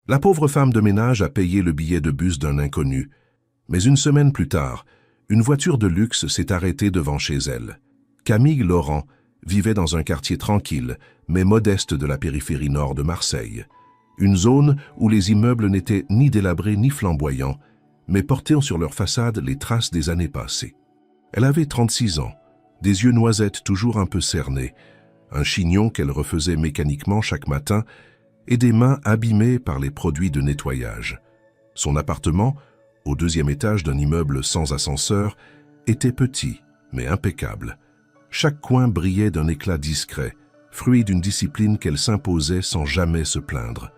La pauvre femme de ménage a payé le billet de bus d'un inconnu, mais une semaine plus tard, une voiture de luxe s'est arrêtée devant chez elle. Camille Laurent vivait dans un quartier tranquille, mais modeste de la périphérie nord de Marseille. Une zone où les immeubles n'étaient ni délabrés ni flamboyants, mais portaient sur leur façade les traces des années passées. Elle avait 36 ans, des yeux noisettes toujours un peu cernés, un chignon qu'elle refaisait mécaniquement chaque matin et des mains abîmées par les produits de nettoyage. Son appartement, au deuxième étage d'un immeuble sans ascenseur, était petit, mais impeccable. Chaque coin brillait d'un éclat discret, fruit d'une discipline qu'elle s'imposait sans jamais se plaindre.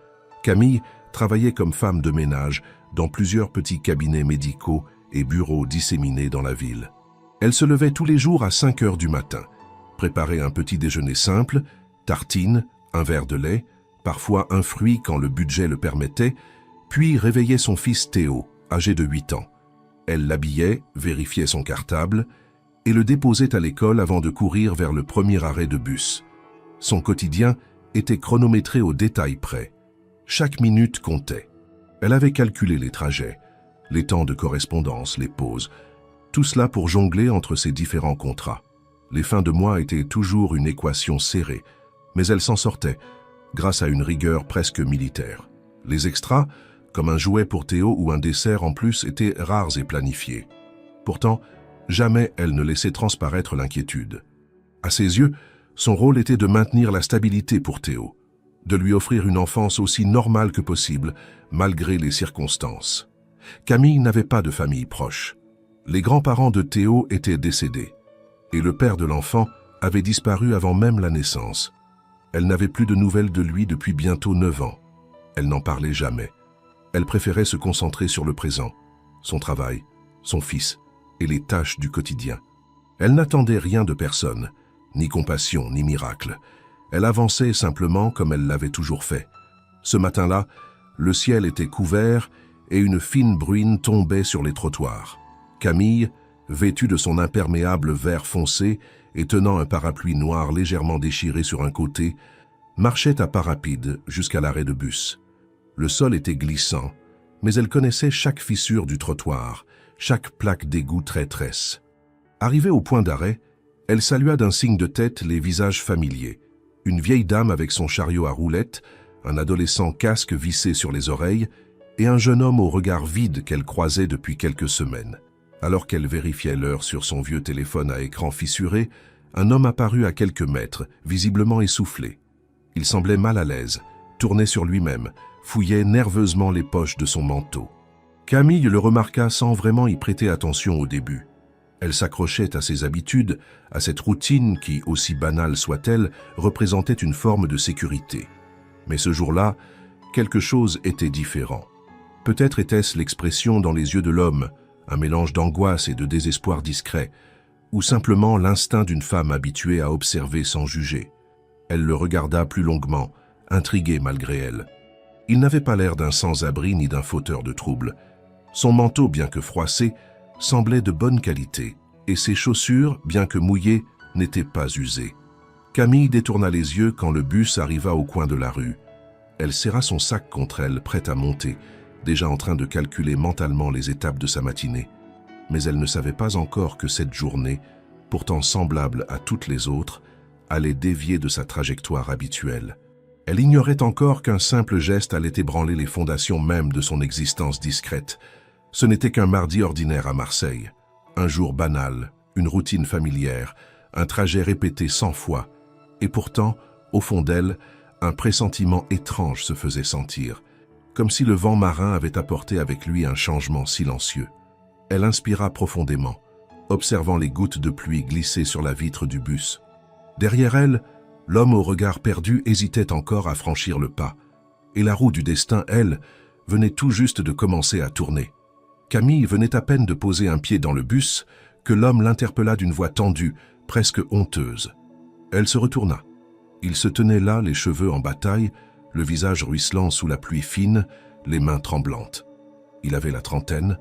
Camille travaillait comme femme de ménage dans plusieurs petits cabinets médicaux et bureaux disséminés dans la ville. Elle se levait tous les jours à 5 heures du matin, préparait un petit déjeuner simple, tartines, un verre de lait, parfois un fruit quand le budget le permettait, puis réveillait son fils Théo, âgé de 8 ans. Elle l'habillait, vérifiait son cartable et le déposait à l'école avant de courir vers le premier arrêt de bus. Son quotidien était chronométré au détail près. Chaque minute comptait. Elle avait calculé les trajets, les temps de correspondance, les pauses, tout cela pour jongler entre ses différents contrats. Les fins de mois étaient toujours une équation serrée, mais elle s'en sortait, grâce à une rigueur presque militaire. Les extras, comme un jouet pour Théo ou un dessert en plus, étaient rares et planifiés. Pourtant, jamais elle ne laissait transparaître l'inquiétude. À ses yeux, son rôle était de maintenir la stabilité pour Théo, de lui offrir une enfance aussi normale que possible, malgré les circonstances. Camille n'avait pas de famille proche. Les grands-parents de Théo étaient décédés, et le père de l'enfant avait disparu avant même la naissance. Elle n'avait plus de nouvelles de lui depuis bientôt 9 ans. Elle n'en parlait jamais. Elle préférait se concentrer sur le présent, son travail, son fils et les tâches du quotidien. Elle n'attendait rien de personne, ni compassion, ni miracle. Elle avançait simplement comme elle l'avait toujours fait. Ce matin-là, le ciel était couvert et une fine bruine tombait sur les trottoirs. Camille, vêtue de son imperméable vert foncé et tenant un parapluie noir légèrement déchiré sur un côté, marchait à pas rapide jusqu'à l'arrêt de bus. Le sol était glissant, mais elle connaissait chaque fissure du trottoir, chaque plaque d'égout traîtresse. Arrivée au point d'arrêt, elle salua d'un signe de tête les visages familiers. Une vieille dame avec son chariot à roulettes, un adolescent casque vissé sur les oreilles et un jeune homme au regard vide qu'elle croisait depuis quelques semaines. Alors qu'elle vérifiait l'heure sur son vieux téléphone à écran fissuré, un homme apparut à quelques mètres, visiblement essoufflé. Il semblait mal à l'aise, tournait sur lui-même, fouillait nerveusement les poches de son manteau. Camille le remarqua sans vraiment y prêter attention au début. Elle s'accrochait à ses habitudes, à cette routine qui, aussi banale soit-elle, représentait une forme de sécurité. Mais ce jour-là, quelque chose était différent. Peut-être était-ce l'expression dans les yeux de l'homme, un mélange d'angoisse et de désespoir discret, ou simplement l'instinct d'une femme habituée à observer sans juger. Elle le regarda plus longuement, intriguée malgré elle. Il n'avait pas l'air d'un sans-abri ni d'un fauteur de troubles. Son manteau, bien que froissé, semblait de bonne qualité, et ses chaussures, bien que mouillées, n'étaient pas usées. Camille détourna les yeux quand le bus arriva au coin de la rue. Elle serra son sac contre elle, prête à monter, déjà en train de calculer mentalement les étapes de sa matinée. Mais elle ne savait pas encore que cette journée, pourtant semblable à toutes les autres, allait dévier de sa trajectoire habituelle. Elle ignorait encore qu'un simple geste allait ébranler les fondations mêmes de son existence discrète. Ce n'était qu'un mardi ordinaire à Marseille, un jour banal, une routine familière, un trajet répété 100 fois. Et pourtant, au fond d'elle, un pressentiment étrange se faisait sentir, comme si le vent marin avait apporté avec lui un changement silencieux. Elle inspira profondément, observant les gouttes de pluie glisser sur la vitre du bus. Derrière elle, l'homme au regard perdu hésitait encore à franchir le pas, et la roue du destin, elle, venait tout juste de commencer à tourner. Camille venait à peine de poser un pied dans le bus que l'homme l'interpella d'une voix tendue, presque honteuse. Elle se retourna. Il se tenait là, les cheveux en bataille, le visage ruisselant sous la pluie fine, les mains tremblantes. Il avait la trentaine,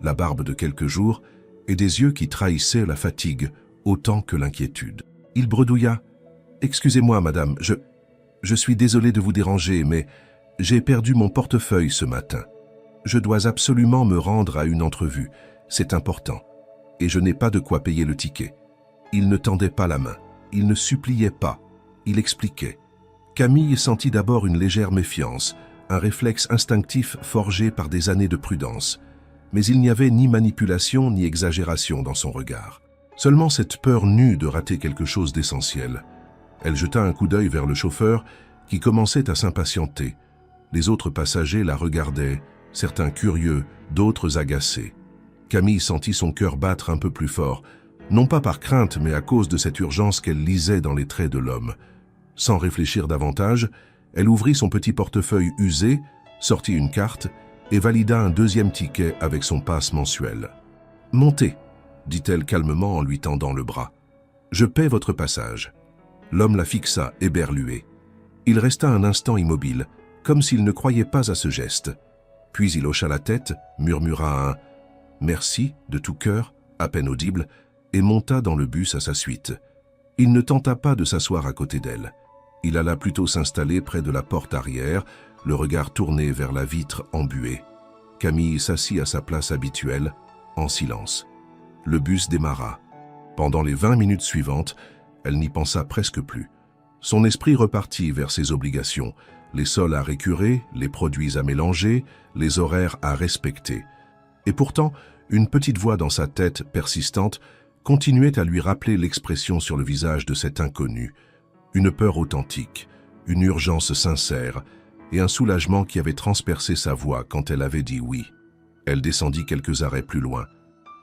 la barbe de quelques jours et des yeux qui trahissaient la fatigue autant que l'inquiétude. Il bredouilla « Excusez-moi, madame, je suis désolé de vous déranger, mais J'ai perdu mon portefeuille ce matin. Je dois absolument me rendre à une entrevue. C'est important. Et je n'ai pas de quoi payer le ticket. » Il ne tendait pas la main. Il ne suppliait pas. Il expliquait. Camille sentit d'abord une légère méfiance, un réflexe instinctif forgé par des années de prudence. Mais il n'y avait ni manipulation ni exagération dans son regard. Seulement cette peur nue de rater quelque chose d'essentiel. Elle jeta un coup d'œil vers le chauffeur qui commençait à s'impatienter. Les autres passagers la regardaient, certains curieux, d'autres agacés. Camille sentit son cœur battre un peu plus fort, non pas par crainte mais à cause de cette urgence qu'elle lisait dans les traits de l'homme. Sans réfléchir davantage, elle ouvrit son petit portefeuille usé, sortit une carte et valida un deuxième ticket avec son passe mensuel. « Montez », dit-elle calmement en lui tendant le bras. « Je paie votre passage. » L'homme la fixa, éberlué. Il resta un instant immobile, comme s'il ne croyait pas à ce geste. Puis il hocha la tête, murmura un « merci » de tout cœur, à peine audible, et monta dans le bus à sa suite. Il ne tenta pas de s'asseoir à côté d'elle. Il alla plutôt s'installer près de la porte arrière, le regard tourné vers la vitre embuée. Camille s'assit à sa place habituelle, en silence. Le bus démarra. Pendant les 20 minutes suivantes, elle n'y pensa presque plus. Son esprit repartit vers ses obligations, les sols à récurer, les produits à mélanger, les horaires à respecter. Et pourtant, une petite voix dans sa tête, persistante, continuait à lui rappeler l'expression sur le visage de cet inconnu. Une peur authentique, une urgence sincère et un soulagement qui avait transpercé sa voix quand elle avait dit oui. Elle descendit quelques arrêts plus loin.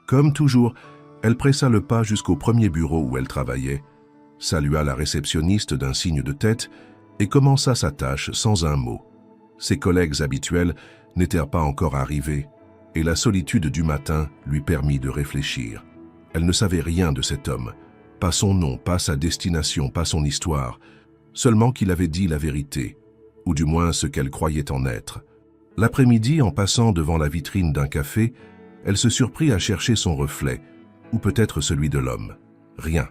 Comme toujours, elle pressa le pas jusqu'au premier bureau où elle travaillait, salua la réceptionniste d'un signe de tête et commença sa tâche sans un mot. Ses collègues habituels n'étaient pas encore arrivés et la solitude du matin lui permit de réfléchir. Elle ne savait rien de cet homme, pas son nom, pas sa destination, pas son histoire, seulement qu'il avait dit la vérité, ou du moins ce qu'elle croyait en être. L'après-midi, en passant devant la vitrine d'un café, elle se surprit à chercher son reflet, ou peut-être celui de l'homme. Rien.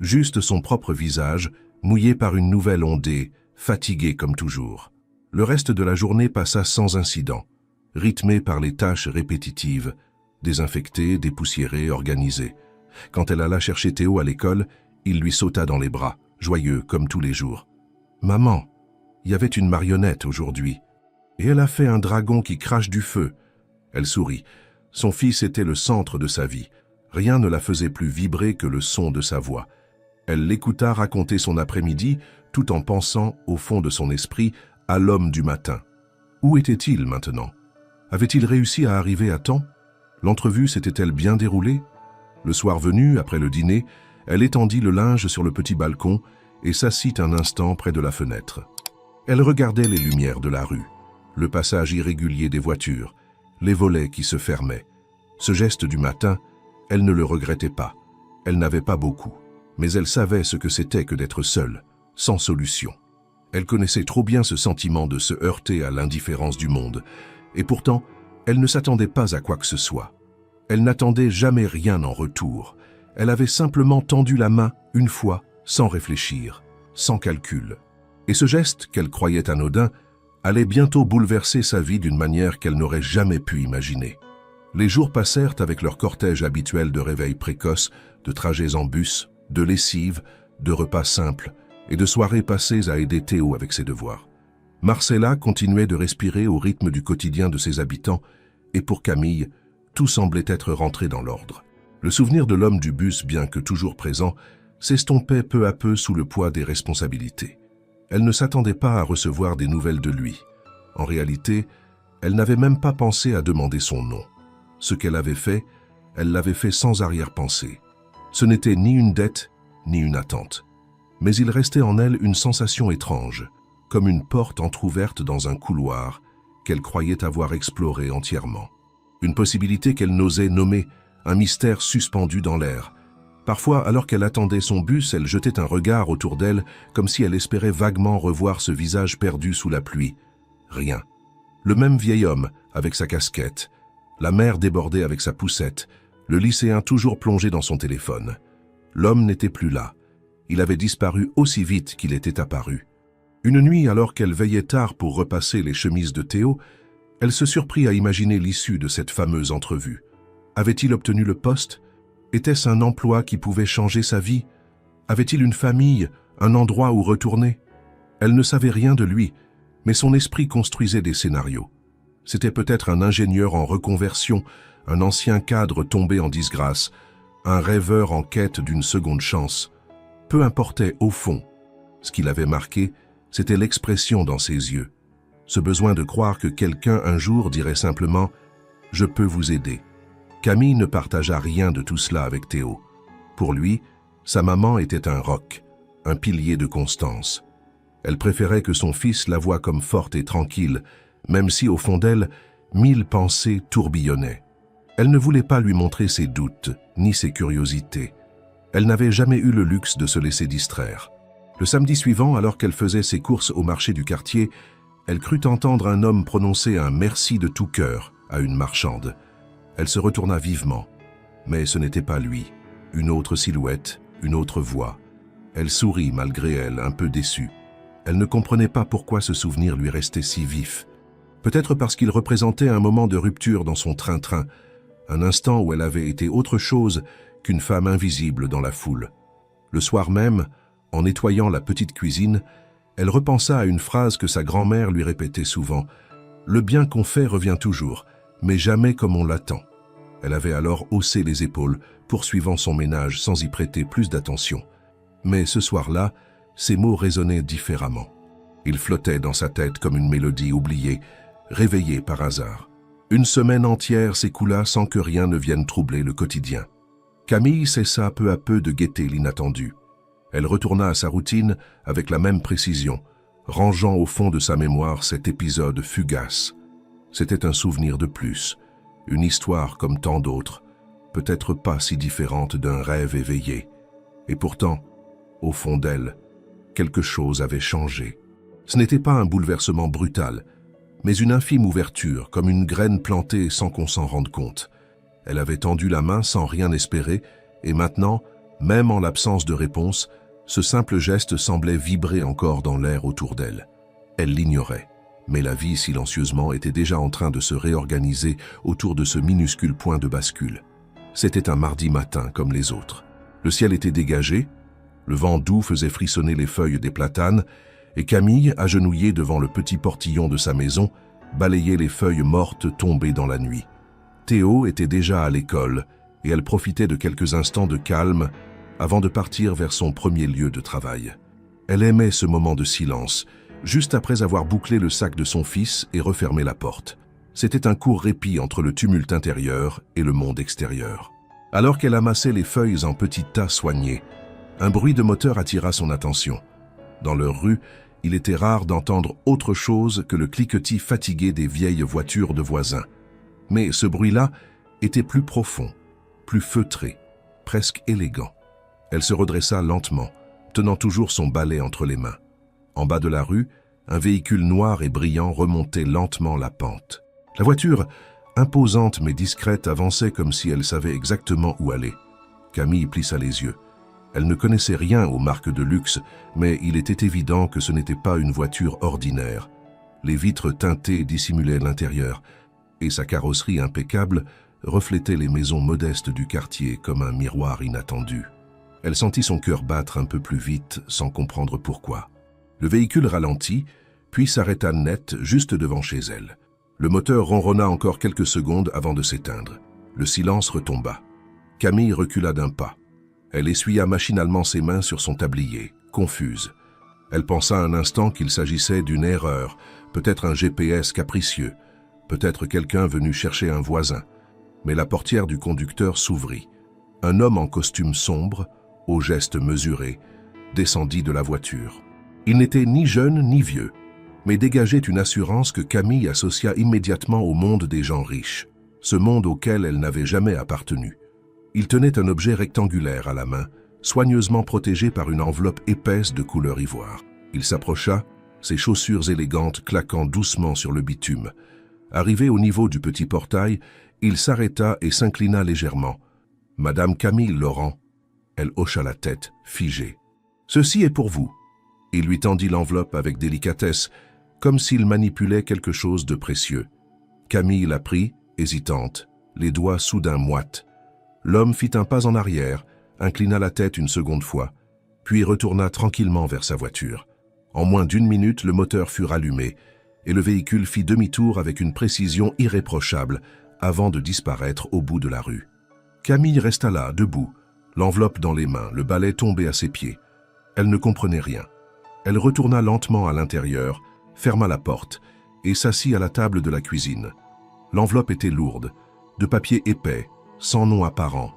Juste son propre visage, mouillé par une nouvelle ondée, fatigué comme toujours. Le reste de la journée passa sans incident, rythmé par les tâches répétitives, désinfectées, dépoussiérées, organisées. Quand elle alla chercher Théo à l'école, il lui sauta dans les bras, joyeux comme tous les jours. « Maman, il y avait une marionnette aujourd'hui. Et elle a fait un dragon qui crache du feu. » Elle sourit. Son fils était le centre de sa vie. Rien ne la faisait plus vibrer que le son de sa voix. Elle l'écouta raconter son après-midi, tout en pensant, au fond de son esprit, à l'homme du matin. Où était-il maintenant? Avait-il réussi à arriver à temps? L'entrevue s'était-elle bien déroulée? Le soir venu, après le dîner, elle étendit le linge sur le petit balcon et s'assit un instant près de la fenêtre. Elle regardait les lumières de la rue, le passage irrégulier des voitures, les volets qui se fermaient. Ce geste du matin, elle ne le regrettait pas. Elle n'avait pas beaucoup, mais elle savait ce que c'était que d'être seule, sans solution. Elle connaissait trop bien ce sentiment de se heurter à l'indifférence du monde, et pourtant, elle ne s'attendait pas à quoi que ce soit. Elle n'attendait jamais rien en retour. Elle avait simplement tendu la main une fois, sans réfléchir, sans calcul. Et ce geste, qu'elle croyait anodin, allait bientôt bouleverser sa vie d'une manière qu'elle n'aurait jamais pu imaginer. Les jours passèrent avec leur cortège habituel de réveils précoces, de trajets en bus, de lessives, de repas simples et de soirées passées à aider Théo avec ses devoirs. Marcella continuait de respirer au rythme du quotidien de ses habitants et pour Camille, tout semblait être rentré dans l'ordre. Le souvenir de l'homme du bus, bien que toujours présent, s'estompait peu à peu sous le poids des responsabilités. Elle ne s'attendait pas à recevoir des nouvelles de lui. En réalité, elle n'avait même pas pensé à demander son nom. Ce qu'elle avait fait, elle l'avait fait sans arrière-pensée. Ce n'était ni une dette, ni une attente. Mais il restait en elle une sensation étrange, comme une porte entr'ouverte dans un couloir qu'elle croyait avoir exploré entièrement. Une possibilité qu'elle n'osait nommer, un mystère suspendu dans l'air. Parfois, alors qu'elle attendait son bus, elle jetait un regard autour d'elle, comme si elle espérait vaguement revoir ce visage perdu sous la pluie. Rien. Le même vieil homme, avec sa casquette, la mère débordée avec sa poussette, le lycéen toujours plongé dans son téléphone. L'homme n'était plus là. Il avait disparu aussi vite qu'il était apparu. Une nuit, alors qu'elle veillait tard pour repasser les chemises de Théo, elle se surprit à imaginer l'issue de cette fameuse entrevue. Avait-il obtenu le poste? Était-ce un emploi qui pouvait changer sa vie? Avait-il une famille, un endroit où retourner? Elle ne savait rien de lui, mais son esprit construisait des scénarios. C'était peut-être un ingénieur en reconversion, un ancien cadre tombé en disgrâce, un rêveur en quête d'une seconde chance. Peu importait au fond. Ce qui l'avait marqué, c'était l'expression dans ses yeux. Ce besoin de croire que quelqu'un un jour dirait simplement « Je peux vous aider ». Camille ne partagea rien de tout cela avec Théo. Pour lui, sa maman était un roc, un pilier de constance. Elle préférait que son fils la voie comme forte et tranquille, même si au fond d'elle, 1000 pensées tourbillonnaient. Elle ne voulait pas lui montrer ses doutes, ni ses curiosités. Elle n'avait jamais eu le luxe de se laisser distraire. Le samedi suivant, alors qu'elle faisait ses courses au marché du quartier, elle crut entendre un homme prononcer un « merci de tout cœur » à une marchande. Elle se retourna vivement, mais ce n'était pas lui. Une autre silhouette, une autre voix. Elle sourit malgré elle, un peu déçue. Elle ne comprenait pas pourquoi ce souvenir lui restait si vif. Peut-être parce qu'il représentait un moment de rupture dans son train-train, un instant où elle avait été autre chose qu'une femme invisible dans la foule. Le soir même, en nettoyant la petite cuisine, elle repensa à une phrase que sa grand-mère lui répétait souvent. « Le bien qu'on fait revient toujours, mais jamais comme on l'attend. » Elle avait alors haussé les épaules, poursuivant son ménage sans y prêter plus d'attention. Mais ce soir-là, ces mots résonnaient différemment. Ils flottaient dans sa tête comme une mélodie oubliée, réveillée par hasard. Une semaine entière s'écoula sans que rien ne vienne troubler le quotidien. Camille cessa peu à peu de guetter l'inattendu. Elle retourna à sa routine avec la même précision, rangeant au fond de sa mémoire cet épisode fugace. C'était un souvenir de plus, une histoire comme tant d'autres, peut-être pas si différente d'un rêve éveillé. Et pourtant, au fond d'elle, quelque chose avait changé. Ce n'était pas un bouleversement brutal, mais une infime ouverture, comme une graine plantée sans qu'on s'en rende compte. Elle avait tendu la main sans rien espérer, et maintenant, même en l'absence de réponse, ce simple geste semblait vibrer encore dans l'air autour d'elle. Elle l'ignorait, mais la vie silencieusement était déjà en train de se réorganiser autour de ce minuscule point de bascule. C'était un mardi matin comme les autres. Le ciel était dégagé, le vent doux faisait frissonner les feuilles des platanes, et Camille, agenouillée devant le petit portillon de sa maison, balayait les feuilles mortes tombées dans la nuit. Théo était déjà à l'école, et elle profitait de quelques instants de calme avant de partir vers son premier lieu de travail. Elle aimait ce moment de silence, juste après avoir bouclé le sac de son fils et refermé la porte. C'était un court répit entre le tumulte intérieur et le monde extérieur. Alors qu'elle amassait les feuilles en petits tas soignés, un bruit de moteur attira son attention. Dans leur rue, il était rare d'entendre autre chose que le cliquetis fatigué des vieilles voitures de voisins. Mais ce bruit-là était plus profond, plus feutré, presque élégant. Elle se redressa lentement, tenant toujours son balai entre les mains. En bas de la rue, un véhicule noir et brillant remontait lentement la pente. La voiture, imposante mais discrète, avançait comme si elle savait exactement où aller. Camille plissa les yeux. Elle ne connaissait rien aux marques de luxe, mais il était évident que ce n'était pas une voiture ordinaire. Les vitres teintées dissimulaient l'intérieur, et sa carrosserie impeccable reflétait les maisons modestes du quartier comme un miroir inattendu. Elle sentit son cœur battre un peu plus vite, sans comprendre pourquoi. Le véhicule ralentit, puis s'arrêta net juste devant chez elle. Le moteur ronronna encore quelques secondes avant de s'éteindre. Le silence retomba. Camille recula d'un pas. Elle essuya machinalement ses mains sur son tablier, confuse. Elle pensa un instant qu'il s'agissait d'une erreur, peut-être un GPS capricieux, peut-être quelqu'un venu chercher un voisin. Mais la portière du conducteur s'ouvrit. Un homme en costume sombre, aux gestes mesurés, descendit de la voiture. Il n'était ni jeune ni vieux, mais dégageait une assurance que Camille associa immédiatement au monde des gens riches, ce monde auquel elle n'avait jamais appartenu. Il tenait un objet rectangulaire à la main, soigneusement protégé par une enveloppe épaisse de couleur ivoire. Il s'approcha, ses chaussures élégantes claquant doucement sur le bitume. Arrivé au niveau du petit portail, il s'arrêta et s'inclina légèrement. « Madame Camille Laurent ». Elle hocha la tête, figée. « Ceci est pour vous. » Il lui tendit l'enveloppe avec délicatesse, comme s'il manipulait quelque chose de précieux. Camille la prit, hésitante, les doigts soudain moites. L'homme fit un pas en arrière, inclina la tête une seconde fois, puis retourna tranquillement vers sa voiture. En moins d'1 minute, le moteur fut rallumé, et le véhicule fit demi-tour avec une précision irréprochable avant de disparaître au bout de la rue. Camille resta là, debout, l'enveloppe dans les mains, le balai tombé à ses pieds. Elle ne comprenait rien. Elle retourna lentement à l'intérieur, ferma la porte et s'assit à la table de la cuisine. L'enveloppe était lourde, de papier épais, sans nom apparent,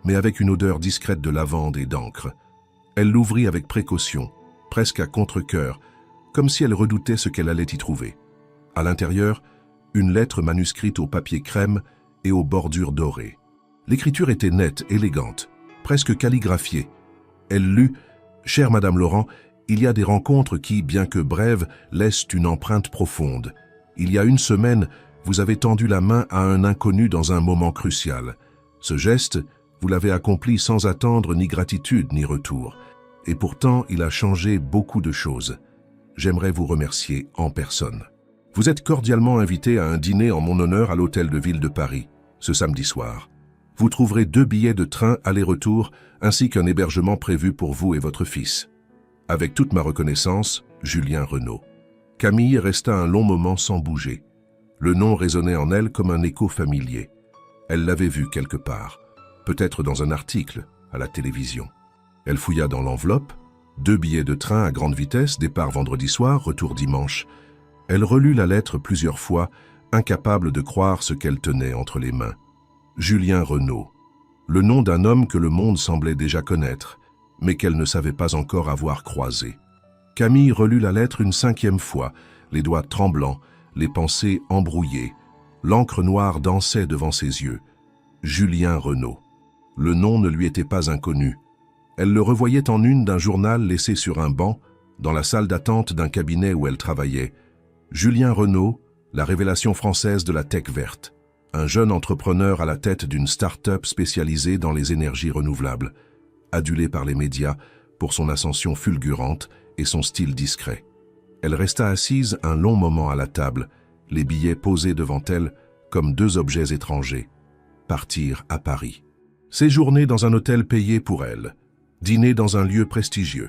mais avec une odeur discrète de lavande et d'encre. Elle l'ouvrit avec précaution, presque à contre-cœur, comme si elle redoutait ce qu'elle allait y trouver. À l'intérieur, une lettre manuscrite au papier crème et aux bordures dorées. L'écriture était nette, élégante, presque calligraphiée. Elle lut « Chère Madame Laurent, il y a des rencontres qui, bien que brèves, laissent une empreinte profonde. Il y a 1 semaine, vous avez tendu la main à un inconnu dans un moment crucial. Ce geste, vous l'avez accompli sans attendre ni gratitude ni retour. Et pourtant, il a changé beaucoup de choses. J'aimerais vous remercier en personne. Vous êtes cordialement invité à un dîner en mon honneur à l'Hôtel de Ville de Paris, ce samedi soir. Vous trouverez 2 billets de train aller-retour ainsi qu'un hébergement prévu pour vous et votre fils. Avec toute ma reconnaissance, Julien Renaud. Camille resta un long moment sans bouger. Le nom résonnait en elle comme un écho familier. Elle l'avait vu quelque part, peut-être dans un article, à la télévision. Elle fouilla dans l'enveloppe, 2 billets de train à grande vitesse, départ vendredi soir, retour dimanche. Elle relut la lettre plusieurs fois, incapable de croire ce qu'elle tenait entre les mains. Julien Renaud, le nom d'un homme que le monde semblait déjà connaître, mais qu'elle ne savait pas encore avoir croisé. Camille relut la lettre une 5e fois, les doigts tremblants, les pensées embrouillées. L'encre noire dansait devant ses yeux. Julien Renaud. Le nom ne lui était pas inconnu. Elle le revoyait en une d'un journal laissé sur un banc, dans la salle d'attente d'un cabinet où elle travaillait. Julien Renaud, la révélation française de la tech verte. Un jeune entrepreneur à la tête d'une start-up spécialisée dans les énergies renouvelables, adulé par les médias pour son ascension fulgurante et son style discret. Elle resta assise un long moment à la table, les billets posés devant elle comme 2 objets étrangers. Partir à Paris. Séjourner dans un hôtel payé pour elle. Dîner dans un lieu prestigieux.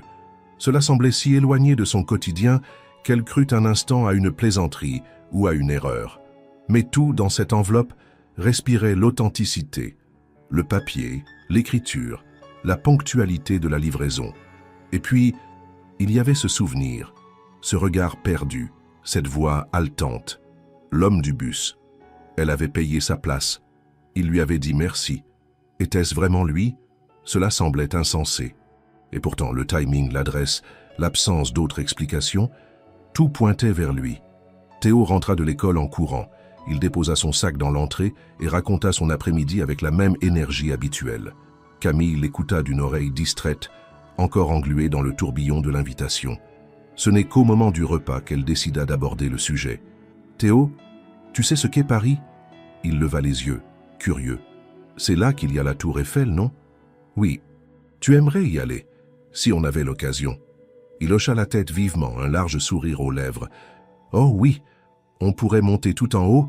Cela semblait si éloigné de son quotidien qu'elle crut un instant à une plaisanterie ou à une erreur. Mais tout dans cette enveloppe respirait l'authenticité, le papier, l'écriture, la ponctualité de la livraison. Et puis, il y avait ce souvenir, ce regard perdu, cette voix haletante. L'homme du bus. Elle avait payé sa place. Il lui avait dit merci. Était-ce vraiment lui? Cela semblait insensé. Et pourtant, le timing, l'adresse, l'absence d'autres explications, tout pointait vers lui. Théo rentra de l'école en courant. Il déposa son sac dans l'entrée et raconta son après-midi avec la même énergie habituelle. Camille l'écouta d'une oreille distraite, encore engluée dans le tourbillon de l'invitation. Ce n'est qu'au moment du repas qu'elle décida d'aborder le sujet. « Théo, tu sais ce qu'est Paris ?» Il leva les yeux, curieux. « C'est là qu'il y a la tour Eiffel, non ?»« Oui. Tu aimerais y aller, si on avait l'occasion. » Il hocha la tête vivement, un large sourire aux lèvres. « Oh oui, on pourrait monter tout en haut ?»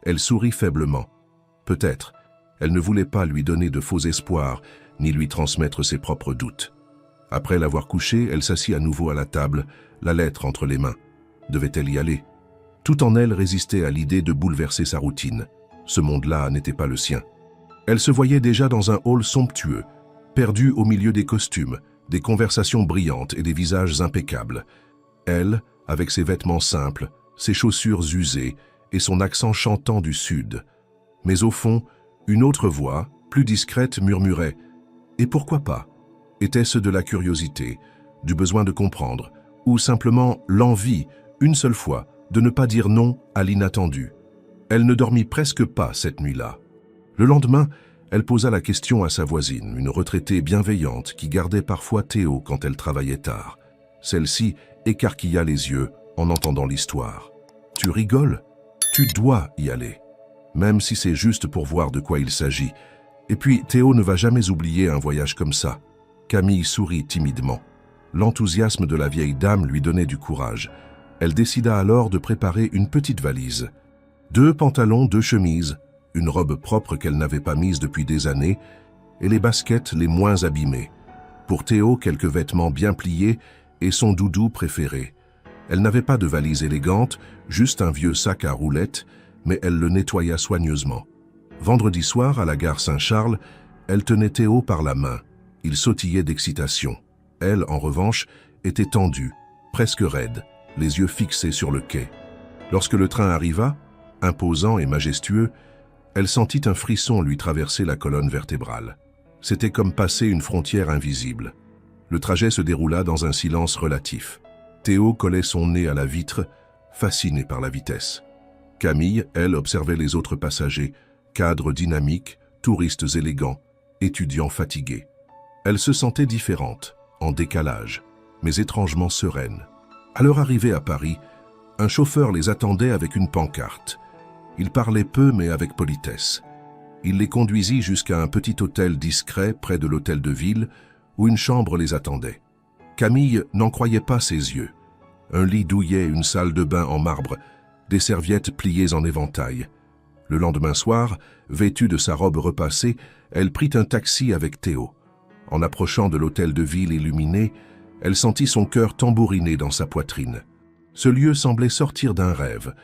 Elle sourit faiblement. Peut-être. Elle ne voulait pas lui donner de faux espoirs, ni lui transmettre ses propres doutes. Après l'avoir couché, elle s'assit à nouveau à la table, la lettre entre les mains. Devait-elle y aller? Tout en elle résistait à l'idée de bouleverser sa routine. Ce monde-là n'était pas le sien. Elle se voyait déjà dans un hall somptueux, perdue au milieu des costumes, des conversations brillantes et des visages impeccables. Elle, avec ses vêtements simples, ses chaussures usées et son accent chantant du Sud. Mais au fond, une autre voix, plus discrète, murmurait « Et pourquoi pas ?» Était-ce de la curiosité, du besoin de comprendre, ou simplement l'envie, une seule fois, de ne pas dire non à l'inattendu? Elle ne dormit presque pas cette nuit-là. Le lendemain, elle posa la question à sa voisine, une retraitée bienveillante qui gardait parfois Théo quand elle travaillait tard. Celle-ci écarquilla les yeux en entendant l'histoire. « Tu rigoles? Tu dois y aller, même si c'est juste pour voir de quoi il s'agit. Et puis, Théo ne va jamais oublier un voyage comme ça. » Camille sourit timidement. L'enthousiasme de la vieille dame lui donnait du courage. Elle décida alors de préparer une petite valise. 2 pantalons, 2 chemises, une robe propre qu'elle n'avait pas mise depuis des années, et les baskets les moins abîmées. Pour Théo, quelques vêtements bien pliés et son doudou préféré. Elle n'avait pas de valise élégante, juste un vieux sac à roulettes, mais elle le nettoya soigneusement. Vendredi soir, à la gare Saint-Charles, elle tenait Théo par la main. Il sautillait d'excitation. Elle, en revanche, était tendue, presque raide, les yeux fixés sur le quai. Lorsque le train arriva, imposant et majestueux, elle sentit un frisson lui traverser la colonne vertébrale. C'était comme passer une frontière invisible. Le trajet se déroula dans un silence relatif. Théo collait son nez à la vitre, fasciné par la vitesse. Camille, elle, observait les autres passagers, cadres dynamiques, touristes élégants, étudiants fatigués. Elle se sentait différente, en décalage, mais étrangement sereine. À leur arrivée à Paris, un chauffeur les attendait avec une pancarte. Il parlait peu mais avec politesse. Il les conduisit jusqu'à un petit hôtel discret près de l'hôtel de ville où une chambre les attendait. Camille n'en croyait pas ses yeux. Un lit douillet, une salle de bain en marbre, des serviettes pliées en éventail. Le lendemain soir, vêtue de sa robe repassée, elle prit un taxi avec Théo. En approchant de l'hôtel de ville illuminé, elle sentit son cœur tambouriner dans sa poitrine. Ce lieu semblait sortir d'un rêve.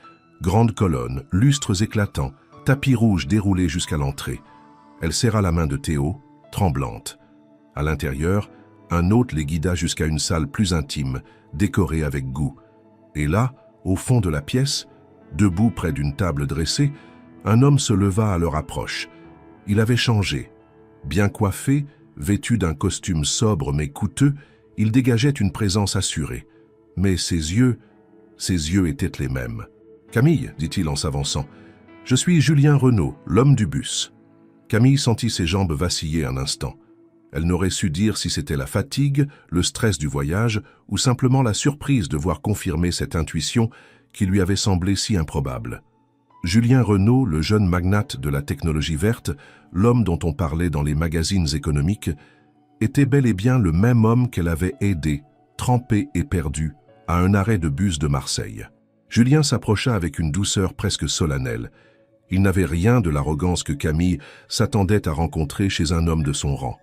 Grandes colonnes, lustres éclatants, tapis rouge déroulé jusqu'à l'entrée. Elle serra la main de Théo, tremblante. À l'intérieur, un hôte les guida jusqu'à une salle plus intime, décorée avec goût. Et là, au fond de la pièce, debout près d'une table dressée, un homme se leva à leur approche. Il avait changé. Bien coiffé, vêtu d'un costume sobre mais coûteux, il dégageait une présence assurée. Mais ses yeux étaient les mêmes. « Camille, dit-il en s'avançant, je suis Julien Renaud, l'homme du bus. » Camille sentit ses jambes vaciller un instant. Elle n'aurait su dire si c'était la fatigue, le stress du voyage ou simplement la surprise de voir confirmer cette intuition qui lui avait semblé si improbable. Julien Renaud, le jeune magnate de la technologie verte, l'homme dont on parlait dans les magazines économiques, était bel et bien le même homme qu'elle avait aidé, trempé et perdu, à un arrêt de bus de Marseille. Julien s'approcha avec une douceur presque solennelle. Il n'avait rien de l'arrogance que Camille s'attendait à rencontrer chez un homme de son rang.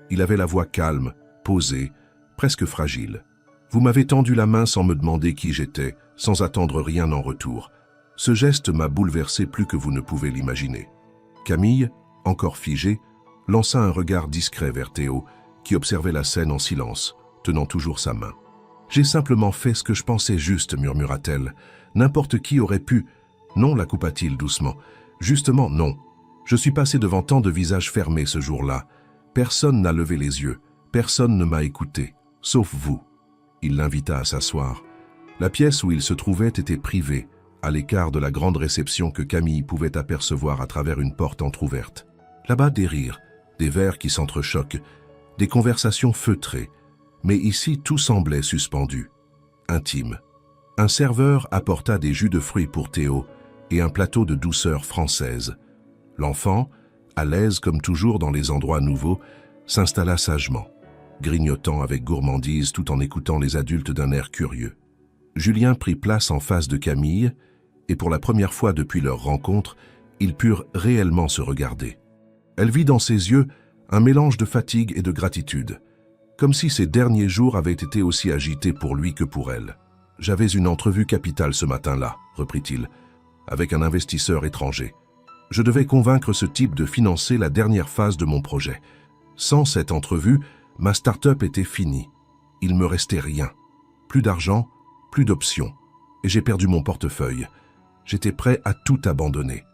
Il avait la voix calme, posée, presque fragile. « Vous m'avez tendu la main sans me demander qui j'étais, sans attendre rien en retour. Ce geste m'a bouleversé plus que vous ne pouvez l'imaginer. » Camille, encore figée, lança un regard discret vers Théo, qui observait la scène en silence, tenant toujours sa main. « J'ai simplement fait ce que je pensais juste, murmura-t-elle. N'importe qui aurait pu... » « Non, la coupa-t-il doucement. « Justement, non. Je suis passé devant tant de visages fermés ce jour-là. Personne n'a levé les yeux. Personne ne m'a écouté. Sauf vous. » Il l'invita à s'asseoir. La pièce où il se trouvait était privée, à l'écart de la grande réception que Camille pouvait apercevoir à travers une porte entr'ouverte. Là-bas, des rires, des verres qui s'entrechoquent, des conversations feutrées. Mais ici, tout semblait suspendu, intime. Un serveur apporta des jus de fruits pour Théo et un plateau de douceur française. L'enfant, à l'aise comme toujours dans les endroits nouveaux, s'installa sagement, grignotant avec gourmandise tout en écoutant les adultes d'un air curieux. Julien prit place en face de Camille, et pour la première fois depuis leur rencontre, ils purent réellement se regarder. Elle vit dans ses yeux un mélange de fatigue et de gratitude, comme si ces derniers jours avaient été aussi agités pour lui que pour elle. « J'avais une entrevue capitale ce matin-là, » reprit-il, avec un investisseur étranger. « Je devais convaincre ce type de financer la dernière phase de mon projet. Sans cette entrevue, ma start-up était finie. Il me restait rien. Plus d'argent, plus d'options. Et j'ai perdu mon portefeuille. J'étais prêt à tout abandonner. »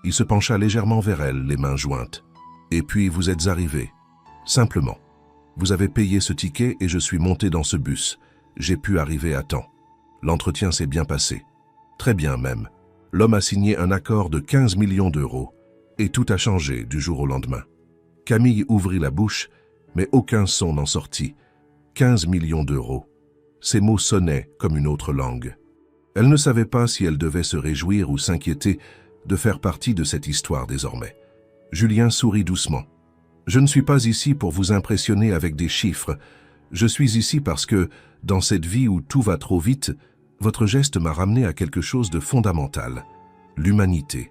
Il se pencha légèrement vers elle, les mains jointes. « Et puis vous êtes arrivés. Simplement. Vous avez payé ce ticket et je suis monté dans ce bus. J'ai pu arriver à temps. L'entretien s'est bien passé. Très bien même. L'homme a signé un accord de 15 millions d'euros. Et tout a changé du jour au lendemain. » Camille ouvrit la bouche, mais aucun son n'en sortit. 15 millions d'euros. Ces mots sonnaient comme une autre langue. Elle ne savait pas si elle devait se réjouir ou s'inquiéter de faire partie de cette histoire désormais. Julien sourit doucement. « Je ne suis pas ici pour vous impressionner avec des chiffres. Je suis ici parce que, dans cette vie où tout va trop vite, votre geste m'a ramené à quelque chose de fondamental, l'humanité,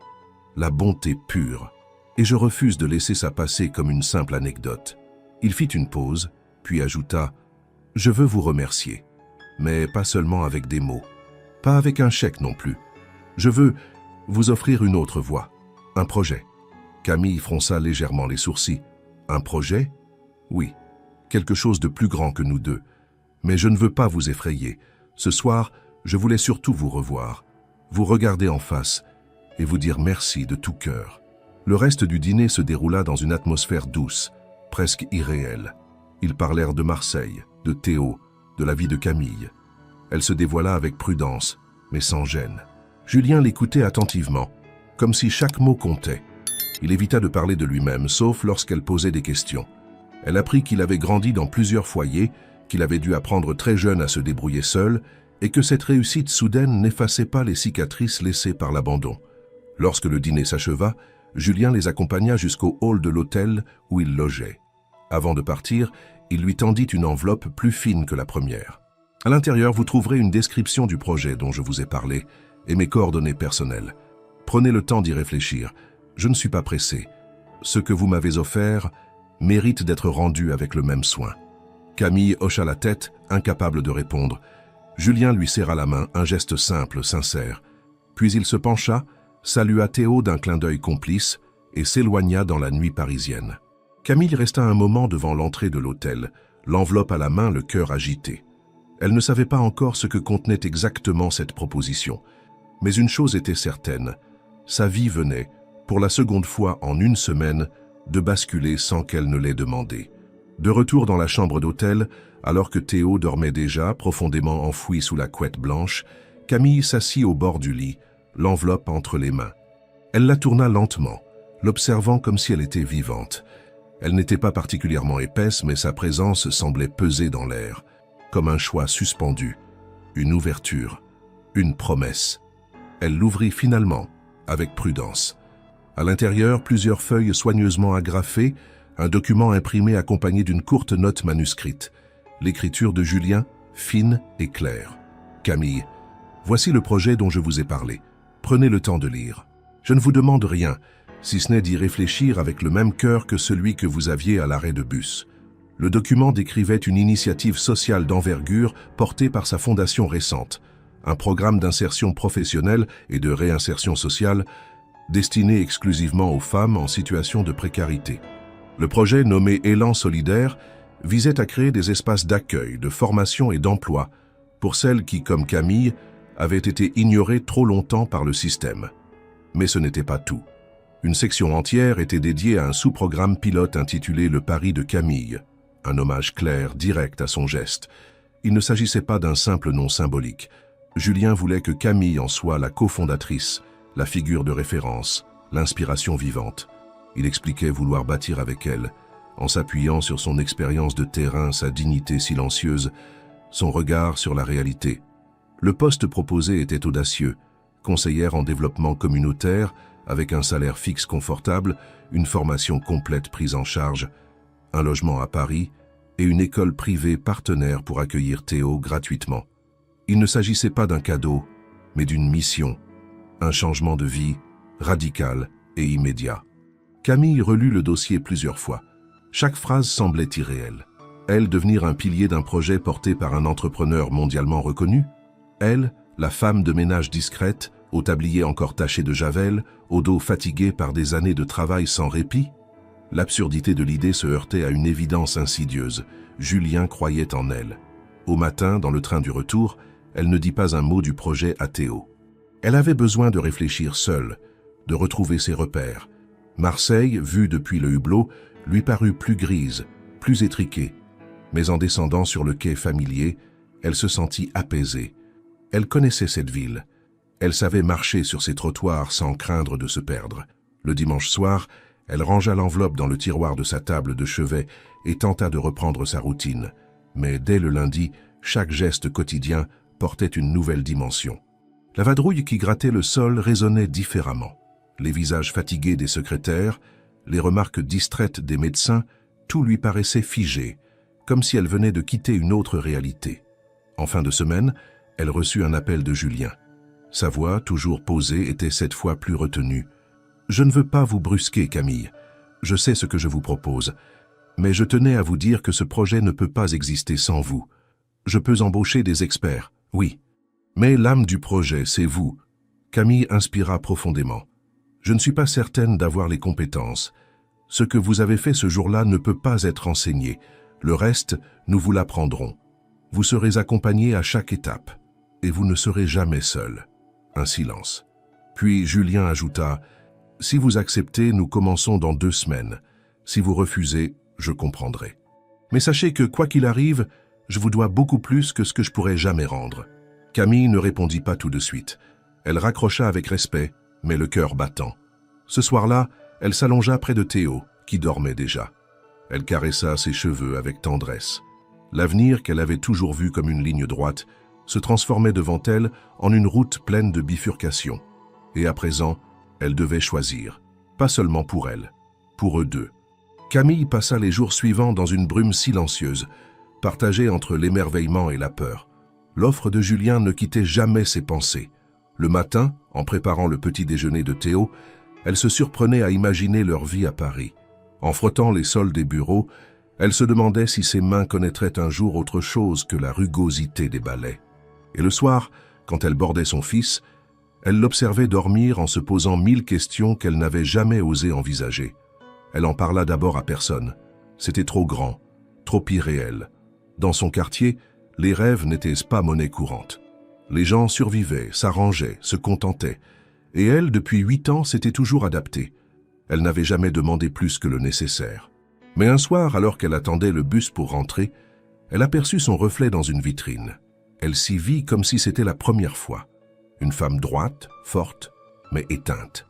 la bonté pure, et je refuse de laisser ça passer comme une simple anecdote. » Il fit une pause, puis ajouta « Je veux vous remercier, mais pas seulement avec des mots, pas avec un chèque non plus. Je veux vous offrir une autre voie, un projet. » Camille fronça légèrement les sourcils. « Un projet? Oui, quelque chose de plus grand que nous deux. Mais je ne veux pas vous effrayer. Ce soir, je voulais surtout vous revoir, vous regarder en face et vous dire merci de tout cœur. » Le reste du dîner se déroula dans une atmosphère douce, presque irréelle. Ils parlèrent de Marseille, de Théo, de la vie de Camille. Elle se dévoila avec prudence, mais sans gêne. Julien l'écoutait attentivement, comme si chaque mot comptait. Il évita de parler de lui-même, sauf lorsqu'elle posait des questions. Elle apprit qu'il avait grandi dans plusieurs foyers, qu'il avait dû apprendre très jeune à se débrouiller seul, et que cette réussite soudaine n'effaçait pas les cicatrices laissées par l'abandon. Lorsque le dîner s'acheva, Julien les accompagna jusqu'au hall de l'hôtel où ils logeaient. Avant de partir, il lui tendit une enveloppe plus fine que la première. À l'intérieur, vous trouverez une description du projet dont je vous ai parlé et mes coordonnées personnelles. Prenez le temps d'y réfléchir. Je ne suis pas pressé. Ce que vous m'avez offert mérite d'être rendu avec le même soin. » Camille hocha la tête, incapable de répondre. Julien lui serra la main, un geste simple, sincère. Puis il se pencha, salua Théo d'un clin d'œil complice et s'éloigna dans la nuit parisienne. Camille resta un moment devant l'entrée de l'hôtel, l'enveloppe à la main, le cœur agité. Elle ne savait pas encore ce que contenait exactement cette proposition. Mais une chose était certaine, sa vie venait, pour la seconde fois en une semaine, de basculer sans qu'elle ne l'ait demandé. De retour dans la chambre d'hôtel, alors que Théo dormait déjà, profondément enfoui sous la couette blanche, Camille s'assit au bord du lit, l'enveloppe entre les mains. Elle la tourna lentement, l'observant comme si elle était vivante. Elle n'était pas particulièrement épaisse, mais sa présence semblait peser dans l'air, comme un choix suspendu, une ouverture, une promesse. Elle l'ouvrit finalement, avec prudence. À l'intérieur, plusieurs feuilles soigneusement agrafées, un document imprimé accompagné d'une courte note manuscrite. L'écriture de Julien, fine et claire. « Camille, voici le projet dont je vous ai parlé. Prenez le temps de lire. Je ne vous demande rien, si ce n'est d'y réfléchir avec le même cœur que celui que vous aviez à l'arrêt de bus. » Le document décrivait une initiative sociale d'envergure portée par sa fondation récente, un programme d'insertion professionnelle et de réinsertion sociale destiné exclusivement aux femmes en situation de précarité. Le projet nommé Élan solidaire visait à créer des espaces d'accueil, de formation et d'emploi pour celles qui, comme Camille, avaient été ignorées trop longtemps par le système. Mais ce n'était pas tout. Une section entière était dédiée à un sous-programme pilote intitulé Le Pari de Camille, un hommage clair, direct à son geste. Il ne s'agissait pas d'un simple nom symbolique. Julien voulait que Camille en soit la cofondatrice, la figure de référence, l'inspiration vivante. Il expliquait vouloir bâtir avec elle, en s'appuyant sur son expérience de terrain, sa dignité silencieuse, son regard sur la réalité. Le poste proposé était audacieux, conseillère en développement communautaire, avec un salaire fixe confortable, une formation complète prise en charge, un logement à Paris et une école privée partenaire pour accueillir Théo gratuitement. Il ne s'agissait pas d'un cadeau, mais d'une mission, un changement de vie radical et immédiat. Camille relut le dossier plusieurs fois. Chaque phrase semblait irréelle. Elle devenir un pilier d'un projet porté par un entrepreneur mondialement reconnu? Elle, la femme de ménage discrète, au tablier encore taché de javel, au dos fatigué par des années de travail sans répit? L'absurdité de l'idée se heurtait à une évidence insidieuse. Julien croyait en elle. Au matin, dans le train du retour, elle ne dit pas un mot du projet à Théo. Elle avait besoin de réfléchir seule, de retrouver ses repères. Marseille, vue depuis le hublot, lui parut plus grise, plus étriquée. Mais en descendant sur le quai familier, elle se sentit apaisée. Elle connaissait cette ville. Elle savait marcher sur ses trottoirs sans craindre de se perdre. Le dimanche soir, elle rangea l'enveloppe dans le tiroir de sa table de chevet et tenta de reprendre sa routine. Mais dès le lundi, chaque geste quotidien portait une nouvelle dimension. La vadrouille qui grattait le sol résonnait différemment. Les visages fatigués des secrétaires, les remarques distraites des médecins, tout lui paraissait figé, comme si elle venait de quitter une autre réalité. En fin de semaine, elle reçut un appel de Julien. Sa voix, toujours posée, était cette fois plus retenue. « Je ne veux pas vous brusquer, Camille. Je sais ce que je vous propose. Mais je tenais à vous dire que ce projet ne peut pas exister sans vous. Je peux embaucher des experts, oui. Mais l'âme du projet, c'est vous. » Camille inspira profondément. « Je ne suis pas certaine d'avoir les compétences. Ce que vous avez fait ce jour-là ne peut pas être enseigné. Le reste, nous vous l'apprendrons. Vous serez accompagné à chaque étape. Et vous ne serez jamais seul. » Un silence. Puis Julien ajouta « Si vous acceptez, nous commençons dans 2 semaines. Si vous refusez, je comprendrai. Mais sachez que, quoi qu'il arrive, je vous dois beaucoup plus que ce que je pourrais jamais rendre. » Camille ne répondit pas tout de suite. Elle raccrocha avec respect, mais le cœur battant. Ce soir-là, elle s'allongea près de Théo, qui dormait déjà. Elle caressa ses cheveux avec tendresse. L'avenir qu'elle avait toujours vu comme une ligne droite se transformait devant elle en une route pleine de bifurcations. Et à présent, elle devait choisir, pas seulement pour elle, pour eux deux. Camille passa les jours suivants dans une brume silencieuse, partagée entre l'émerveillement et la peur. L'offre de Julien ne quittait jamais ses pensées. Le matin, en préparant le petit déjeuner de Théo, elle se surprenait à imaginer leur vie à Paris. En frottant les sols des bureaux, elle se demandait si ses mains connaîtraient un jour autre chose que la rugosité des balais. Et le soir, quand elle bordait son fils, elle l'observait dormir en se posant 1000 questions qu'elle n'avait jamais osé envisager. Elle en parla d'abord à personne. C'était trop grand, trop irréel. Dans son quartier, les rêves n'étaient pas monnaie courante. Les gens survivaient, s'arrangeaient, se contentaient. Et elle, depuis 8 ans, s'était toujours adaptée. Elle n'avait jamais demandé plus que le nécessaire. Mais un soir, alors qu'elle attendait le bus pour rentrer, elle aperçut son reflet dans une vitrine. Elle s'y vit comme si c'était la première fois. Une femme droite, forte, mais éteinte.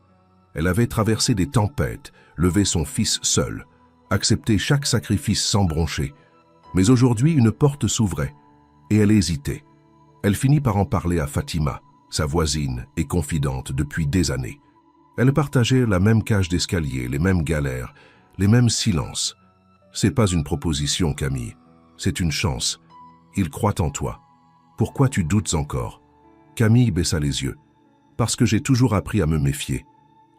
Elle avait traversé des tempêtes, levé son fils seul, accepté chaque sacrifice sans broncher. Mais aujourd'hui, une porte s'ouvrait, et elle hésitait. Elle finit par en parler à Fatima, sa voisine et confidente depuis des années. Elle partageait la même cage d'escalier, les mêmes galères, les mêmes silences. C'est pas une proposition, Camille, c'est une chance. Il croit en toi. Pourquoi tu doutes encore? Camille baissa les yeux. Parce que j'ai toujours appris à me méfier.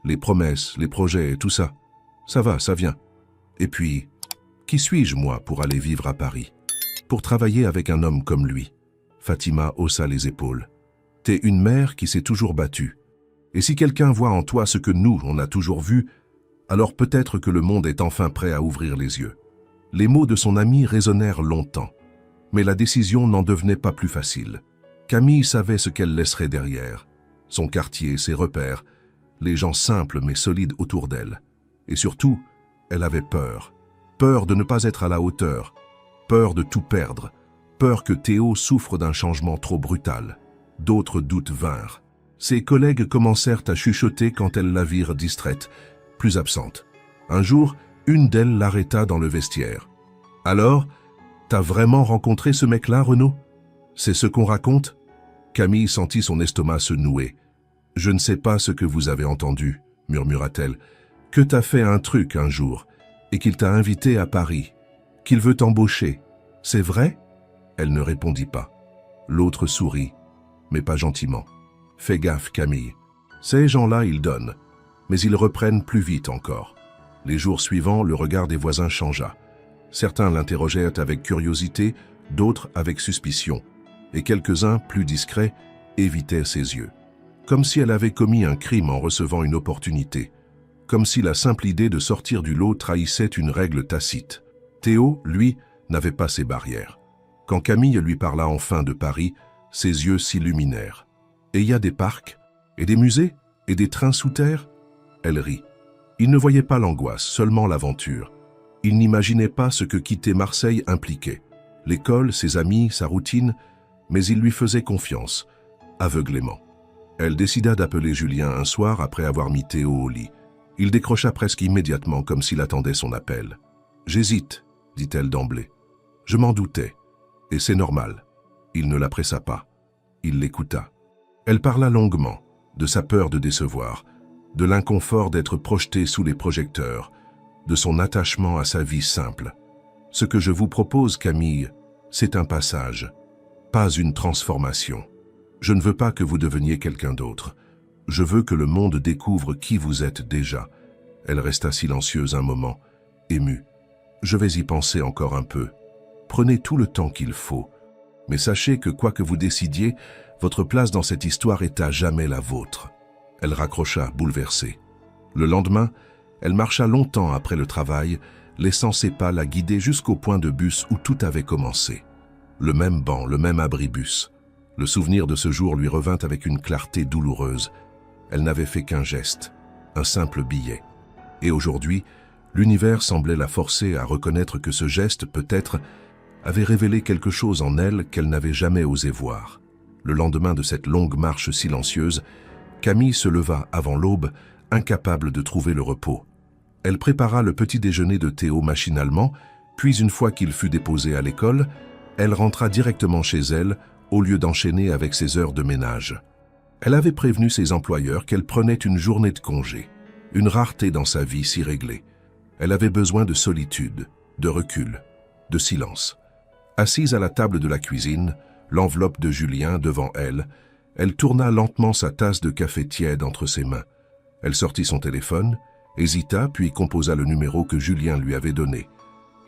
Les promesses, les projets, tout ça. Ça va, ça vient. Et puis, qui suis-je, moi, pour aller vivre à Paris? Pour travailler avec un homme comme lui? Fatima haussa les épaules. T'es une mère qui s'est toujours battue. Et si quelqu'un voit en toi ce que nous, on a toujours vu, alors peut-être que le monde est enfin prêt à ouvrir les yeux. Les mots de son ami résonnèrent longtemps. Mais la décision n'en devenait pas plus facile. Camille savait ce qu'elle laisserait derrière. Son quartier, ses repères, les gens simples mais solides autour d'elle. Et surtout, elle avait peur. Peur de ne pas être à la hauteur. Peur de tout perdre. Peur que Théo souffre d'un changement trop brutal. D'autres doutes vinrent. Ses collègues commencèrent à chuchoter quand elles la virent distraite, plus absente. Un jour, une d'elles l'arrêta dans le vestiaire. « Alors, t'as vraiment rencontré ce mec-là, Renaud? C'est ce qu'on raconte ?» Camille sentit son estomac se nouer. « Je ne sais pas ce que vous avez entendu, » murmura-t-elle. « Que t'as fait un truc un jour, et qu'il t'a invité à Paris, qu'il veut t'embaucher. C'est vrai ?» Elle ne répondit pas. L'autre sourit, mais pas gentiment. « Fais gaffe, Camille. Ces gens-là, ils donnent, mais ils reprennent plus vite encore. » Les jours suivants, le regard des voisins changea. Certains l'interrogèrent avec curiosité, d'autres avec suspicion, et quelques-uns, plus discrets, évitaient ses yeux. Comme si elle avait commis un crime en recevant une opportunité. Comme si la simple idée de sortir du lot trahissait une règle tacite. Théo, lui, n'avait pas ces barrières. Quand Camille lui parla enfin de Paris, ses yeux s'illuminèrent. « Et il y a des parcs, et des musées, et des trains sous terre ?» Elle rit. Il ne voyait pas l'angoisse, seulement l'aventure. Il n'imaginait pas ce que quitter Marseille impliquait. L'école, ses amis, sa routine, mais il lui faisait confiance, aveuglément. Elle décida d'appeler Julien un soir après avoir mis Théo au lit. Il décrocha presque immédiatement comme s'il attendait son appel. « J'hésite, » dit-elle d'emblée. « Je m'en doutais. Et c'est normal. » Il ne la pressa pas. Il l'écouta. Elle parla longuement, de sa peur de décevoir, de l'inconfort d'être projetée sous les projecteurs, de son attachement à sa vie simple. Ce que je vous propose, Camille, c'est un passage, pas une transformation. Je ne veux pas que vous deveniez quelqu'un d'autre. Je veux que le monde découvre qui vous êtes déjà. » Elle resta silencieuse un moment, émue. « Je vais y penser encore un peu. Prenez tout le temps qu'il faut. Mais sachez que quoi que vous décidiez, votre place dans cette histoire est à jamais la vôtre. » Elle raccrocha, bouleversée. Le lendemain, elle marcha longtemps après le travail, laissant ses pas la guider jusqu'au point de bus où tout avait commencé. Le même banc, le même abribus. Le souvenir de ce jour lui revint avec une clarté douloureuse. Elle n'avait fait qu'un geste, un simple billet. Et aujourd'hui, l'univers semblait la forcer à reconnaître que ce geste, peut-être, avait révélé quelque chose en elle qu'elle n'avait jamais osé voir. Le lendemain de cette longue marche silencieuse, Camille se leva avant l'aube, incapable de trouver le repos. Elle prépara le petit déjeuner de Théo machinalement, puis une fois qu'il fut déposé à l'école, elle rentra directement chez elle, au lieu d'enchaîner avec ses heures de ménage. Elle avait prévenu ses employeurs qu'elle prenait une journée de congé, une rareté dans sa vie si réglée. Elle avait besoin de solitude, de recul, de silence. Assise à la table de la cuisine, l'enveloppe de Julien devant elle, elle tourna lentement sa tasse de café tiède entre ses mains. Elle sortit son téléphone, hésita, puis composa le numéro que Julien lui avait donné.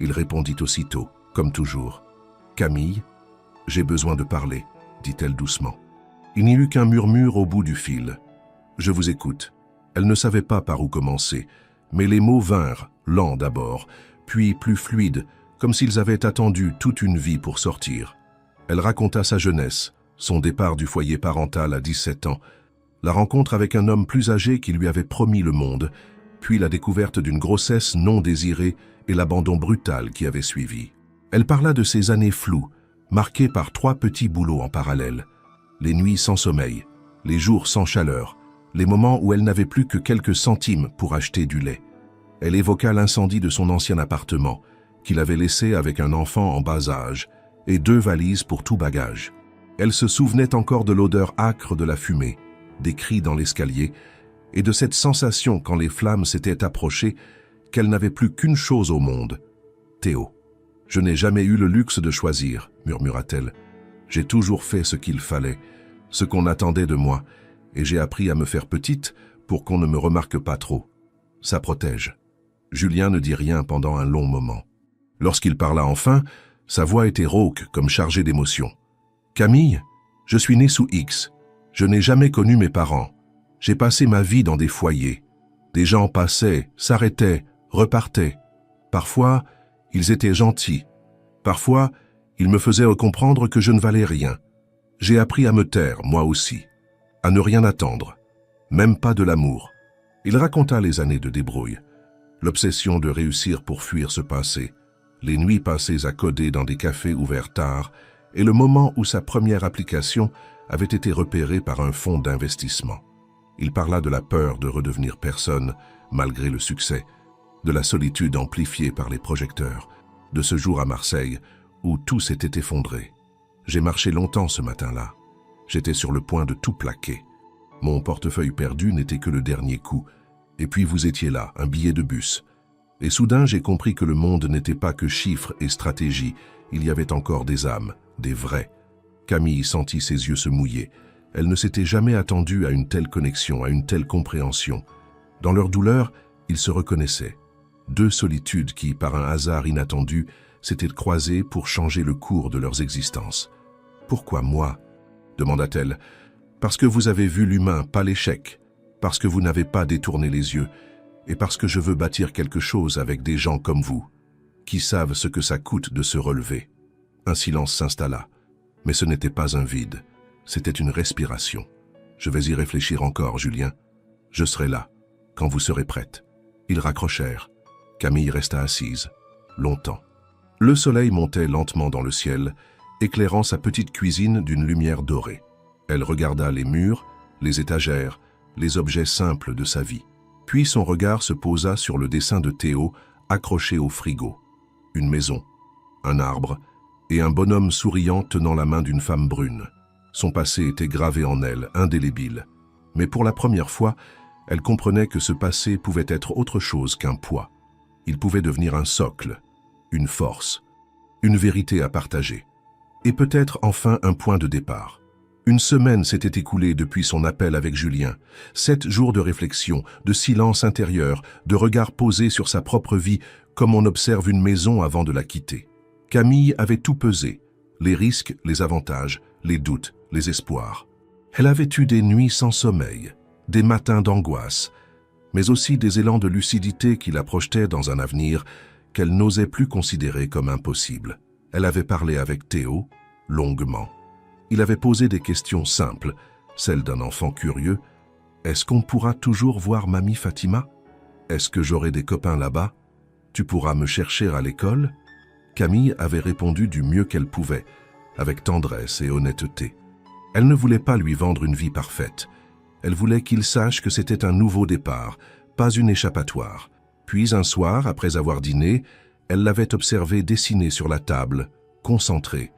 Il répondit aussitôt, comme toujours. « Camille, j'ai besoin de parler, » dit-elle doucement. Il n'y eut qu'un murmure au bout du fil. « Je vous écoute. » Elle ne savait pas par où commencer, mais les mots vinrent, lents d'abord, puis plus fluides, comme s'ils avaient attendu toute une vie pour sortir. Elle raconta sa jeunesse, son départ du foyer parental à 17 ans, la rencontre avec un homme plus âgé qui lui avait promis le monde, puis la découverte d'une grossesse non désirée et l'abandon brutal qui avait suivi. Elle parla de ces années floues, marquées par 3 petits boulots en parallèle, les nuits sans sommeil, les jours sans chaleur, les moments où elle n'avait plus que quelques centimes pour acheter du lait. Elle évoqua l'incendie de son ancien appartement, qu'il avait laissé avec un enfant en bas âge, et 2 valises pour tout bagage. Elle se souvenait encore de l'odeur âcre de la fumée, des cris dans l'escalier, et de cette sensation quand les flammes s'étaient approchées, qu'elle n'avait plus qu'une chose au monde, Théo. « Je n'ai jamais eu le luxe de choisir, » murmura-t-elle. « J'ai toujours fait ce qu'il fallait, ce qu'on attendait de moi, et j'ai appris à me faire petite pour qu'on ne me remarque pas trop. Ça protège. » Julien ne dit rien pendant un long moment. Lorsqu'il parla enfin, sa voix était rauque comme chargée d'émotion. « Camille, je suis né sous X. Je n'ai jamais connu mes parents. J'ai passé ma vie dans des foyers. Des gens passaient, s'arrêtaient, repartaient. Parfois, ils étaient gentils. Parfois, ils me faisaient comprendre que je ne valais rien. J'ai appris à me taire, moi aussi. À ne rien attendre. Même pas de l'amour. » Il raconta les années de débrouille. L'obsession de réussir pour fuir ce passé. Les nuits passées à coder dans des cafés ouverts tard, et le moment où sa première application avait été repérée par un fonds d'investissement. Il parla de la peur de redevenir personne, malgré le succès, de la solitude amplifiée par les projecteurs, de ce jour à Marseille où tout s'était effondré. « J'ai marché longtemps ce matin-là. J'étais sur le point de tout plaquer. Mon portefeuille perdu n'était que le dernier coup. Et puis vous étiez là, un billet de bus. Et soudain, j'ai compris que le monde n'était pas que chiffres et stratégies. Il y avait encore des âmes, des vrais. » Camille sentit ses yeux se mouiller. Elle ne s'était jamais attendue à une telle connexion, à une telle compréhension. Dans leur douleur, ils se reconnaissaient. 2 solitudes qui, par un hasard inattendu, s'étaient croisées pour changer le cours de leurs existences. « Pourquoi moi ?» demanda-t-elle. « Parce que vous avez vu l'humain, pas l'échec. Parce que vous n'avez pas détourné les yeux. Et parce que je veux bâtir quelque chose avec des gens comme vous, qui savent ce que ça coûte de se relever. » Un silence s'installa. Mais ce n'était pas un vide. C'était une respiration. « Je vais y réfléchir encore, Julien. Je serai là, quand vous serez prête. » Ils raccrochèrent. Camille resta assise, longtemps. Le soleil montait lentement dans le ciel, éclairant sa petite cuisine d'une lumière dorée. Elle regarda les murs, les étagères, les objets simples de sa vie. Puis son regard se posa sur le dessin de Théo accroché au frigo. Une maison, un arbre et un bonhomme souriant tenant la main d'une femme brune. Son passé était gravé en elle, indélébile. Mais pour la première fois, elle comprenait que ce passé pouvait être autre chose qu'un poids. Il pouvait devenir un socle, une force, une vérité à partager. Et peut-être enfin un point de départ. Une semaine s'était écoulée depuis son appel avec Julien. 7 jours de réflexion, de silence intérieur, de regard posé sur sa propre vie, comme on observe une maison avant de la quitter. Camille avait tout pesé, les risques, les avantages, les doutes, les espoirs. Elle avait eu des nuits sans sommeil, des matins d'angoisse, mais aussi des élans de lucidité qui la projetaient dans un avenir qu'elle n'osait plus considérer comme impossible. Elle avait parlé avec Théo, longuement. Il avait posé des questions simples, celles d'un enfant curieux. Est-ce qu'on pourra toujours voir mamie Fatima? Est-ce que j'aurai des copains là-bas? Tu pourras me chercher à l'école? Camille avait répondu du mieux qu'elle pouvait, avec tendresse et honnêteté. Elle ne voulait pas lui vendre une vie parfaite. Elle voulait qu'il sache que c'était un nouveau départ, pas une échappatoire. Puis un soir, après avoir dîné, elle l'avait observé dessiner sur la table, concentrée.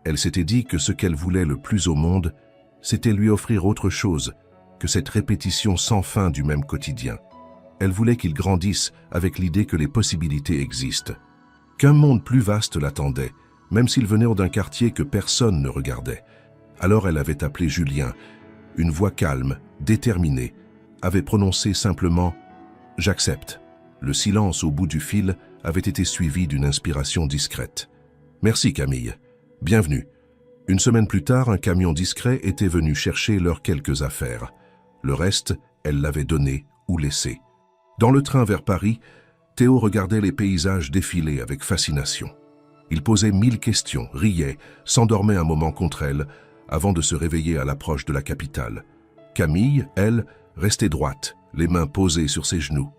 Elle s'était dit que ce qu'elle voulait le plus au monde, c'était lui offrir autre chose que cette répétition sans fin du même quotidien. Elle voulait qu'il grandisse avec l'idée que les possibilités existent, qu'un monde plus vaste l'attendait, même s'il venait d'un quartier que personne ne regardait. Alors elle avait appelé Julien. Une voix calme, déterminée, avait prononcé simplement « J'accepte ». Le silence au bout du fil avait été suivi d'une inspiration discrète. « Merci Camille. Bienvenue. » Une semaine plus tard, un camion discret était venu chercher leurs quelques affaires. Le reste, elle l'avait donné ou laissé. Dans le train vers Paris, Théo regardait les paysages défiler avec fascination. Il posait 1000 questions, riait, s'endormait un moment contre elle, avant de se réveiller à l'approche de la capitale. Camille, elle, restait droite, les mains posées sur ses genoux.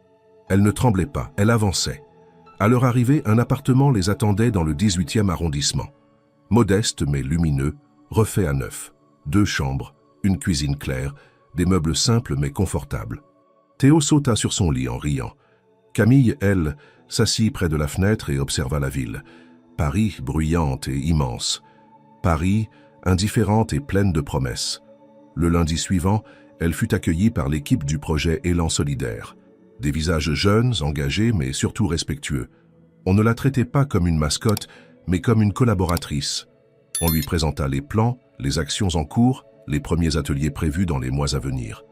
Elle ne tremblait pas, elle avançait. À leur arrivée, un appartement les attendait dans le 18e arrondissement. Modeste mais lumineux, refait à neuf. 2 chambres, une cuisine claire, des meubles simples mais confortables. Théo sauta sur son lit en riant. Camille, elle, s'assit près de la fenêtre et observa la ville. Paris bruyante et immense. Paris indifférente et pleine de promesses. Le lundi suivant, elle fut accueillie par l'équipe du projet Élan Solidaire. Des visages jeunes, engagés, mais surtout respectueux. On ne la traitait pas comme une mascotte, mais comme une collaboratrice. On lui présenta les plans, les actions en cours, les premiers ateliers prévus dans les mois à venir.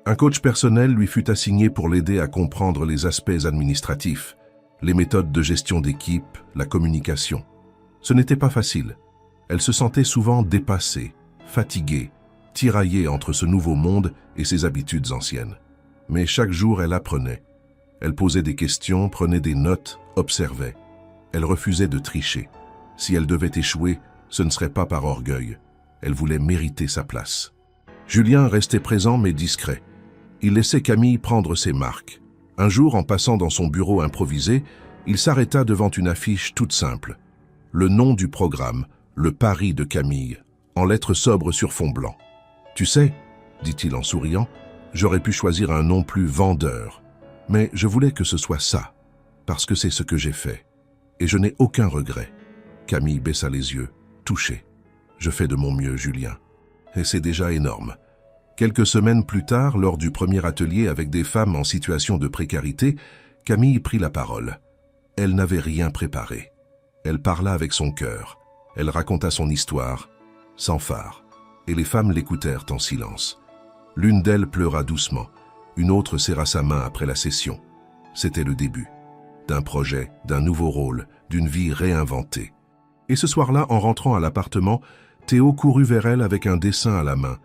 Un coach personnel lui fut assigné pour l'aider à comprendre les aspects administratifs, les méthodes de gestion d'équipe, la communication. Ce n'était pas facile. Elle se sentait souvent dépassée, fatiguée, tiraillée entre ce nouveau monde et ses habitudes anciennes. Mais chaque jour, elle apprenait. Elle posait des questions, prenait des notes, observait. Elle refusait de tricher. Si elle devait échouer, ce ne serait pas par orgueil. Elle voulait mériter sa place. Julien restait présent mais discret. Il laissait Camille prendre ses marques. Un jour, en passant dans son bureau improvisé, il s'arrêta devant une affiche toute simple. Le nom du programme, le pari de Camille, en lettres sobres sur fond blanc. « Tu sais, dit-il en souriant, j'aurais pu choisir un nom plus vendeur, mais je voulais que ce soit ça, parce que c'est ce que j'ai fait. Et je n'ai aucun regret. » Camille baissa les yeux, touchée. « Je fais de mon mieux, Julien. Et c'est déjà énorme. » Quelques semaines plus tard, lors du premier atelier avec des femmes en situation de précarité, Camille prit la parole. Elle n'avait rien préparé. Elle parla avec son cœur. Elle raconta son histoire, sans phare, et les femmes l'écoutèrent en silence. L'une d'elles pleura doucement, une autre serra sa main après la session. C'était le début d'un projet, d'un nouveau rôle, d'une vie réinventée. Et ce soir-là, en rentrant à l'appartement, Théo courut vers elle avec un dessin à la main.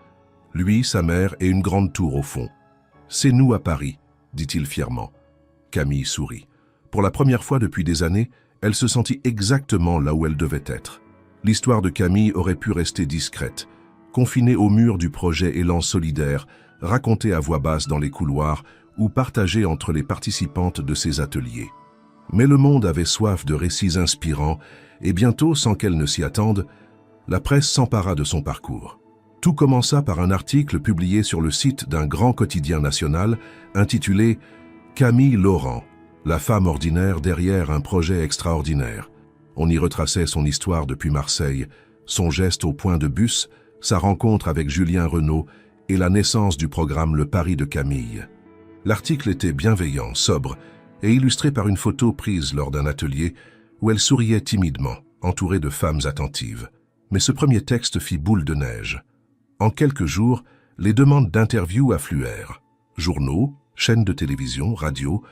Lui, sa mère et une grande tour au fond. « C'est nous à Paris », dit-il fièrement. Camille sourit. Pour la première fois depuis des années, elle se sentit exactement là où elle devait être. L'histoire de Camille aurait pu rester discrète, confinée au mur du projet Élan Solidaire, racontée à voix basse dans les couloirs ou partagée entre les participantes de ses ateliers. Mais le monde avait soif de récits inspirants et bientôt, sans qu'elle ne s'y attende, la presse s'empara de son parcours. Tout commença par un article publié sur le site d'un grand quotidien national intitulé « Camille Laurent, la femme ordinaire derrière un projet extraordinaire ». On y retraçait son histoire depuis Marseille, son geste au point de bus, sa rencontre avec Julien Renaud et la naissance du programme Le Pari de Camille. L'article était bienveillant, sobre et illustré par une photo prise lors d'un atelier, où elle souriait timidement, entourée de femmes attentives. Mais ce premier texte fit boule de neige. En quelques jours, les demandes d'interview affluèrent. Journaux, chaînes de télévision, radio,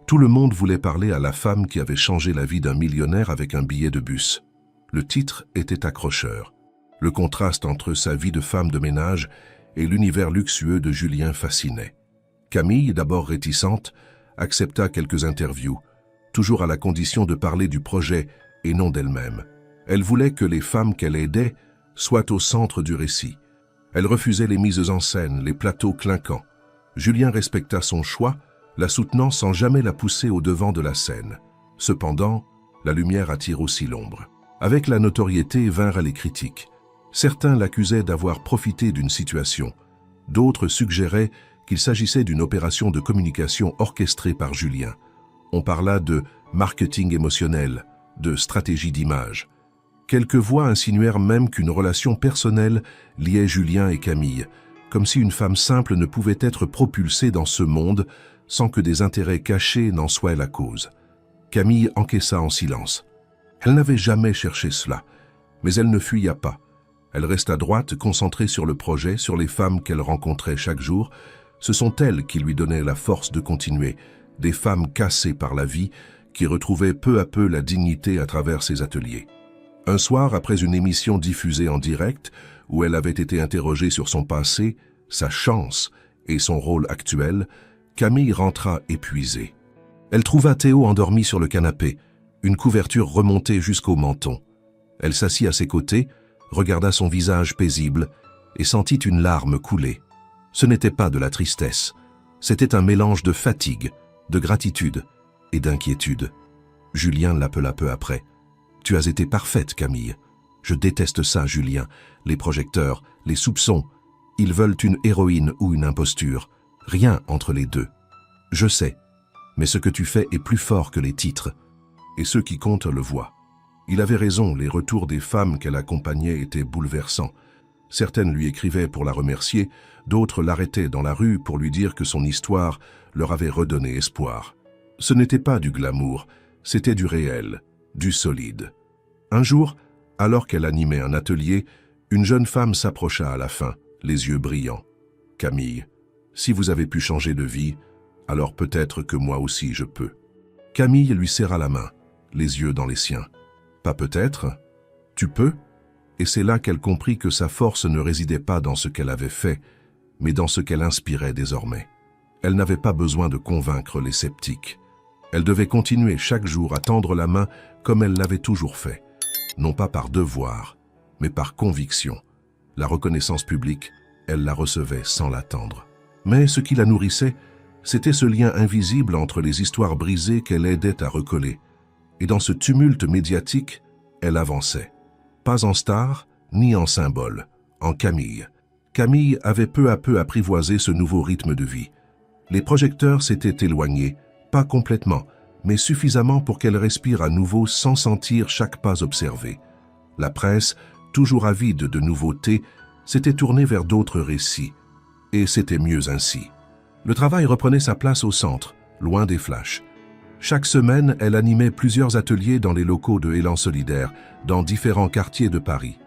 tout le monde voulait parler à la femme qui avait changé la vie d'un millionnaire avec un billet de bus. Le titre était accrocheur. Le contraste entre sa vie de femme de ménage et l'univers luxueux de Julien fascinait. Camille, d'abord réticente, accepta quelques interviews, toujours à la condition de parler du projet et non d'elle-même. Elle voulait que les femmes qu'elle aidait soient au centre du récit. Elle refusait les mises en scène, les plateaux clinquants. Julien respecta son choix, la soutenant sans jamais la pousser au devant de la scène. Cependant, la lumière attire aussi l'ombre. Avec la notoriété vinrent les critiques. Certains l'accusaient d'avoir profité d'une situation. D'autres suggéraient qu'il s'agissait d'une opération de communication orchestrée par Julien. On parla de marketing émotionnel, de stratégie d'image. Quelques voix insinuèrent même qu'une relation personnelle liait Julien et Camille, comme si une femme simple ne pouvait être propulsée dans ce monde sans que des intérêts cachés n'en soient la cause. Camille encaissa en silence. Elle n'avait jamais cherché cela, mais elle ne fuya pas. Elle resta droite, concentrée sur le projet, sur les femmes qu'elle rencontrait chaque jour. Ce sont elles qui lui donnaient la force de continuer, des femmes cassées par la vie, qui retrouvaient peu à peu la dignité à travers ses ateliers. Un soir, après une émission diffusée en direct, où elle avait été interrogée sur son passé, sa chance et son rôle actuel, Camille rentra épuisée. Elle trouva Théo endormi sur le canapé, une couverture remontée jusqu'au menton. Elle s'assit à ses côtés, regarda son visage paisible et sentit une larme couler. Ce n'était pas de la tristesse, c'était un mélange de fatigue, de gratitude et d'inquiétude. Julien l'appela peu après. « Tu as été parfaite, Camille. Je déteste ça, Julien. Les projecteurs, les soupçons. Ils veulent une héroïne ou une imposture. Rien entre les deux. Je sais, mais ce que tu fais est plus fort que les titres. Et ceux qui comptent le voient. » Il avait raison, les retours des femmes qu'elle accompagnait étaient bouleversants. Certaines lui écrivaient pour la remercier, d'autres l'arrêtaient dans la rue pour lui dire que son histoire leur avait redonné espoir. Ce n'était pas du glamour, c'était du réel, du solide. Un jour, alors qu'elle animait un atelier, une jeune femme s'approcha à la fin, les yeux brillants. « Camille, si vous avez pu changer de vie, alors peut-être que moi aussi je peux. » Camille lui serra la main, les yeux dans les siens. « Pas peut-être, tu peux ?» Et c'est là qu'elle comprit que sa force ne résidait pas dans ce qu'elle avait fait, mais dans ce qu'elle inspirait désormais. Elle n'avait pas besoin de convaincre les sceptiques. Elle devait continuer chaque jour à tendre la main comme elle l'avait toujours fait, non pas par devoir, mais par conviction. La reconnaissance publique, elle la recevait sans l'attendre. Mais ce qui la nourrissait, c'était ce lien invisible entre les histoires brisées qu'elle aidait à recoller. Et dans ce tumulte médiatique, elle avançait. Pas en star, ni en symbole, en Camille. Camille avait peu à peu apprivoisé ce nouveau rythme de vie. Les projecteurs s'étaient éloignés, pas complètement, mais suffisamment pour qu'elle respire à nouveau sans sentir chaque pas observé. La presse, toujours avide de nouveautés, s'était tournée vers d'autres récits. Et c'était mieux ainsi. Le travail reprenait sa place au centre, loin des flashs. Chaque semaine, elle animait plusieurs ateliers dans les locaux de Élan Solidaire, dans différents quartiers de Paris.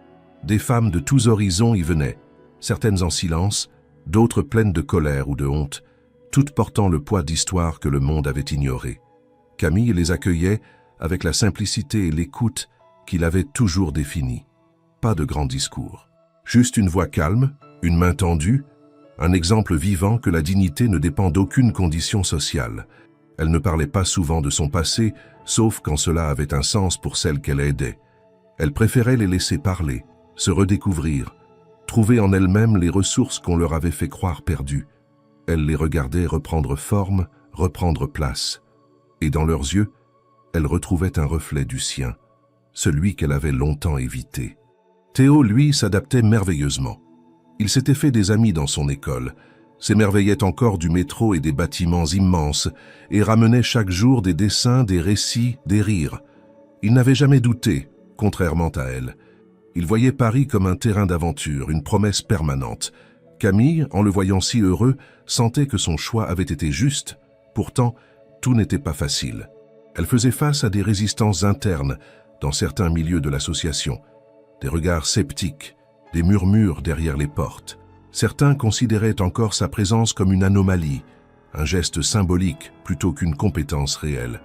Des femmes de tous horizons y venaient, certaines en silence, d'autres pleines de colère ou de honte, toutes portant le poids d'histoires que le monde avait ignorées. Camille les accueillait avec la simplicité et l'écoute qu'il avait toujours définies. Pas de grands discours. Juste une voix calme, une main tendue, un exemple vivant que la dignité ne dépend d'aucune condition sociale. Elle ne parlait pas souvent de son passé, sauf quand cela avait un sens pour celle qu'elle aidait. Elle préférait les laisser parler, se redécouvrir, trouver en elles-mêmes les ressources qu'on leur avait fait croire perdues. Elle les regardait reprendre forme, reprendre place. Et dans leurs yeux, elle retrouvait un reflet du sien, celui qu'elle avait longtemps évité. Théo, lui, s'adaptait merveilleusement. Il s'était fait des amis dans son école, s'émerveillait encore du métro et des bâtiments immenses, et ramenait chaque jour des dessins, des récits, des rires. Il n'avait jamais douté, contrairement à elle. Il voyait Paris comme un terrain d'aventure, une promesse permanente. Camille, en le voyant si heureux, sentait que son choix avait été juste. Pourtant, tout n'était pas facile. Elle faisait face à des résistances internes dans certains milieux de l'association, des regards sceptiques, des murmures derrière les portes. Certains considéraient encore sa présence comme une anomalie, un geste symbolique plutôt qu'une compétence réelle.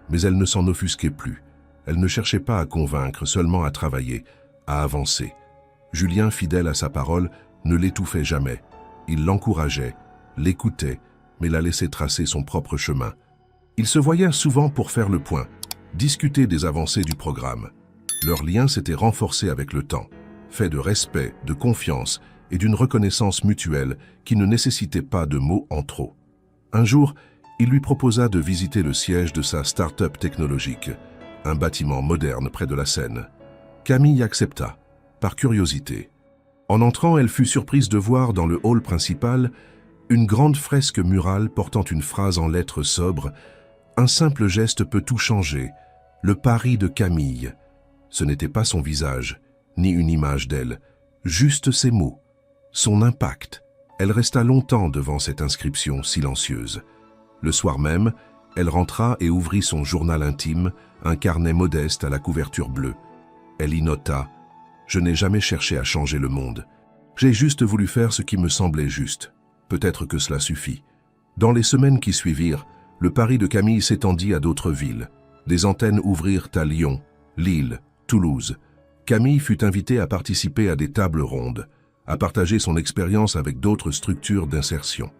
Mais elle ne s'en offusquait plus. Elle ne cherchait pas à convaincre, seulement à travailler, à avancer. Julien, fidèle à sa parole, ne l'étouffait jamais. Il l'encourageait, l'écoutait, mais la laissait tracer son propre chemin. Ils se voyaient souvent pour faire le point, discuter des avancées du programme. Leur lien s'était renforcé avec le temps, fait de respect, de confiance et d'une reconnaissance mutuelle qui ne nécessitait pas de mots en trop. Un jour, il lui proposa de visiter le siège de sa start-up technologique, un bâtiment moderne près de la Seine. Camille accepta, par curiosité. En entrant, elle fut surprise de voir dans le hall principal une grande fresque murale portant une phrase en lettres sobres. Un simple geste peut tout changer, le pari de Camille. Ce n'était pas son visage, ni une image d'elle, juste ses mots, son impact. Elle resta longtemps devant cette inscription silencieuse. Le soir même, elle rentra et ouvrit son journal intime, un carnet modeste à la couverture bleue. Elle y nota « Je n'ai jamais cherché à changer le monde. J'ai juste voulu faire ce qui me semblait juste. Peut-être que cela suffit. » Dans les semaines qui suivirent, le pari de Camille s'étendit à d'autres villes. Des antennes ouvrirent à Lyon, Lille, Toulouse. Camille fut invitée à participer à des tables rondes, à partager son expérience avec d'autres structures d'insertion.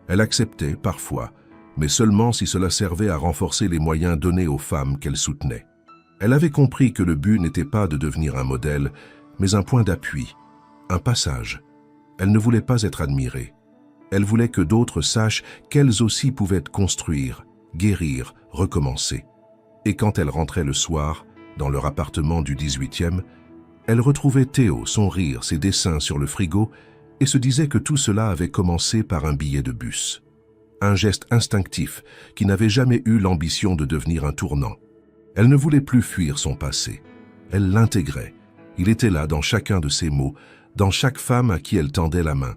Elle acceptait, parfois, mais seulement si cela servait à renforcer les moyens donnés aux femmes qu'elle soutenait. Elle avait compris que le but n'était pas de devenir un modèle, mais un point d'appui, un passage. Elle ne voulait pas être admirée. Elle voulait que d'autres sachent qu'elles aussi pouvaient construire, guérir, recommencer. Et quand elle rentrait le soir, dans leur appartement du 18e, elle retrouvait Théo, son rire, ses dessins sur le frigo, et se disait que tout cela avait commencé par un billet de bus. Un geste instinctif qui n'avait jamais eu l'ambition de devenir un tournant. Elle ne voulait plus fuir son passé. Elle l'intégrait. Il était là dans chacun de ses mots, dans chaque femme à qui elle tendait la main.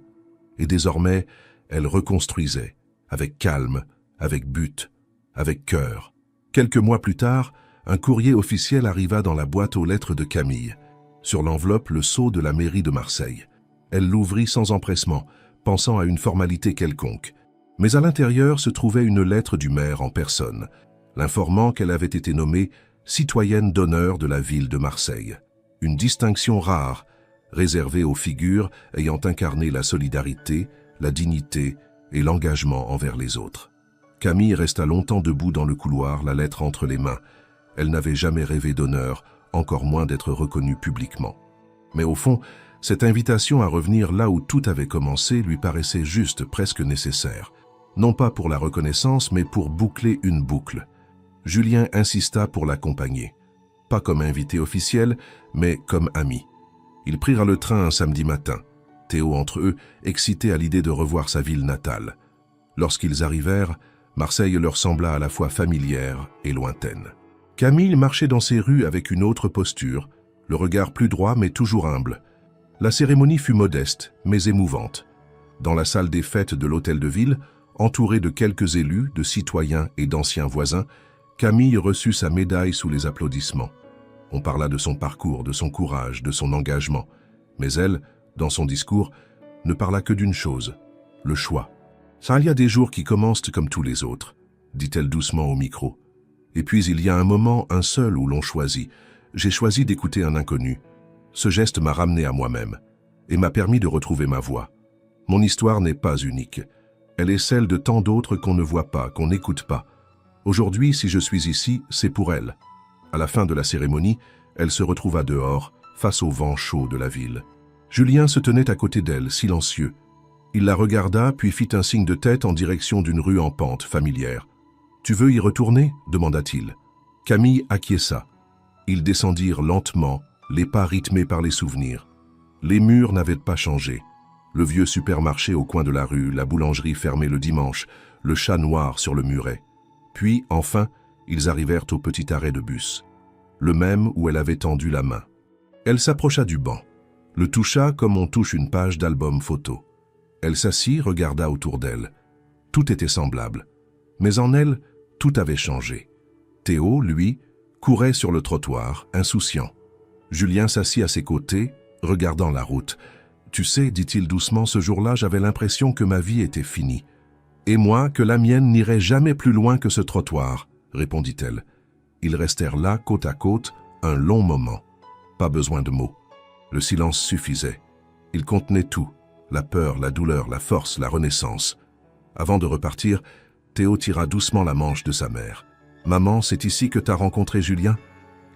Et désormais, elle reconstruisait, avec calme, avec but, avec cœur. Quelques mois plus tard, un courrier officiel arriva dans la boîte aux lettres de Camille. Sur l'enveloppe, le sceau de la mairie de Marseille. Elle l'ouvrit sans empressement, pensant à une formalité quelconque. Mais à l'intérieur se trouvait une lettre du maire en personne, l'informant qu'elle avait été nommée citoyenne d'honneur de la ville de Marseille. Une distinction rare, réservée aux figures ayant incarné la solidarité, la dignité et l'engagement envers les autres. Camille resta longtemps debout dans le couloir, la lettre entre les mains. Elle n'avait jamais rêvé d'honneur, encore moins d'être reconnue publiquement. Mais au fond, cette invitation à revenir là où tout avait commencé lui paraissait juste, presque nécessaire. Non pas pour la reconnaissance, mais pour boucler une boucle. Julien insista pour l'accompagner. Pas comme invité officiel, mais comme ami. Ils prirent le train un samedi matin. Théo entre eux, excité à l'idée de revoir sa ville natale. Lorsqu'ils arrivèrent, Marseille leur sembla à la fois familière et lointaine. Camille marchait dans ses rues avec une autre posture, le regard plus droit mais toujours humble. La cérémonie fut modeste, mais émouvante. Dans la salle des fêtes de l'hôtel de ville, entourée de quelques élus, de citoyens et d'anciens voisins, Camille reçut sa médaille sous les applaudissements. On parla de son parcours, de son courage, de son engagement. Mais elle, dans son discours, ne parla que d'une chose, le choix. « Ça, il y a des jours qui commencent comme tous les autres », dit-elle doucement au micro. « Et puis il y a un moment, un seul, où l'on choisit. J'ai choisi d'écouter un inconnu. Ce geste m'a ramené à moi-même et m'a permis de retrouver ma voix. Mon histoire n'est pas unique. Elle est celle de tant d'autres qu'on ne voit pas, qu'on n'écoute pas. Aujourd'hui, si je suis ici, c'est pour elle. » À la fin de la cérémonie, elle se retrouva dehors, face au vent chaud de la ville. Julien se tenait à côté d'elle, silencieux. Il la regarda, puis fit un signe de tête en direction d'une rue en pente, familière. « Tu veux y retourner ?» demanda-t-il. Camille acquiesça. Ils descendirent lentement, les pas rythmés par les souvenirs. Les murs n'avaient pas changé. Le vieux supermarché au coin de la rue, la boulangerie fermée le dimanche, le chat noir sur le muret. Puis, enfin, ils arrivèrent au petit arrêt de bus, le même où elle avait tendu la main. Elle s'approcha du banc, le toucha comme on touche une page d'album photo. Elle s'assit, regarda autour d'elle. Tout était semblable. Mais en elle, tout avait changé. Théo, lui, courait sur le trottoir, insouciant. Julien s'assit à ses côtés, regardant la route. « Tu sais, dit-il doucement, ce jour-là, j'avais l'impression que ma vie était finie. Et moi, que la mienne n'irait jamais plus loin que ce trottoir, répondit-elle. Ils restèrent là, côte à côte, un long moment. Pas besoin de mots. Le silence suffisait. Il contenait tout, la peur, la douleur, la force, la renaissance. Avant de repartir, Théo tira doucement la manche de sa mère. « Maman, c'est ici que t'as rencontré Julien ?»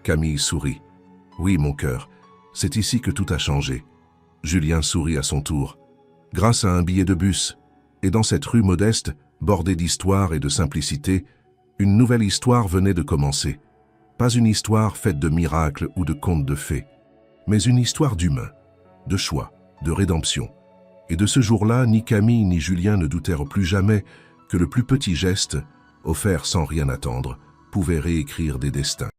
Camille sourit. « Oui, mon cœur, c'est ici que tout a changé. » Julien sourit à son tour. Grâce à un billet de bus, et dans cette rue modeste, bordée d'histoire et de simplicité, une nouvelle histoire venait de commencer. Pas une histoire faite de miracles ou de contes de fées, mais une histoire d'humain, de choix, de rédemption. Et de ce jour-là, ni Camille ni Julien ne doutèrent plus jamais que le plus petit geste, offert sans rien attendre, pouvait réécrire des destins.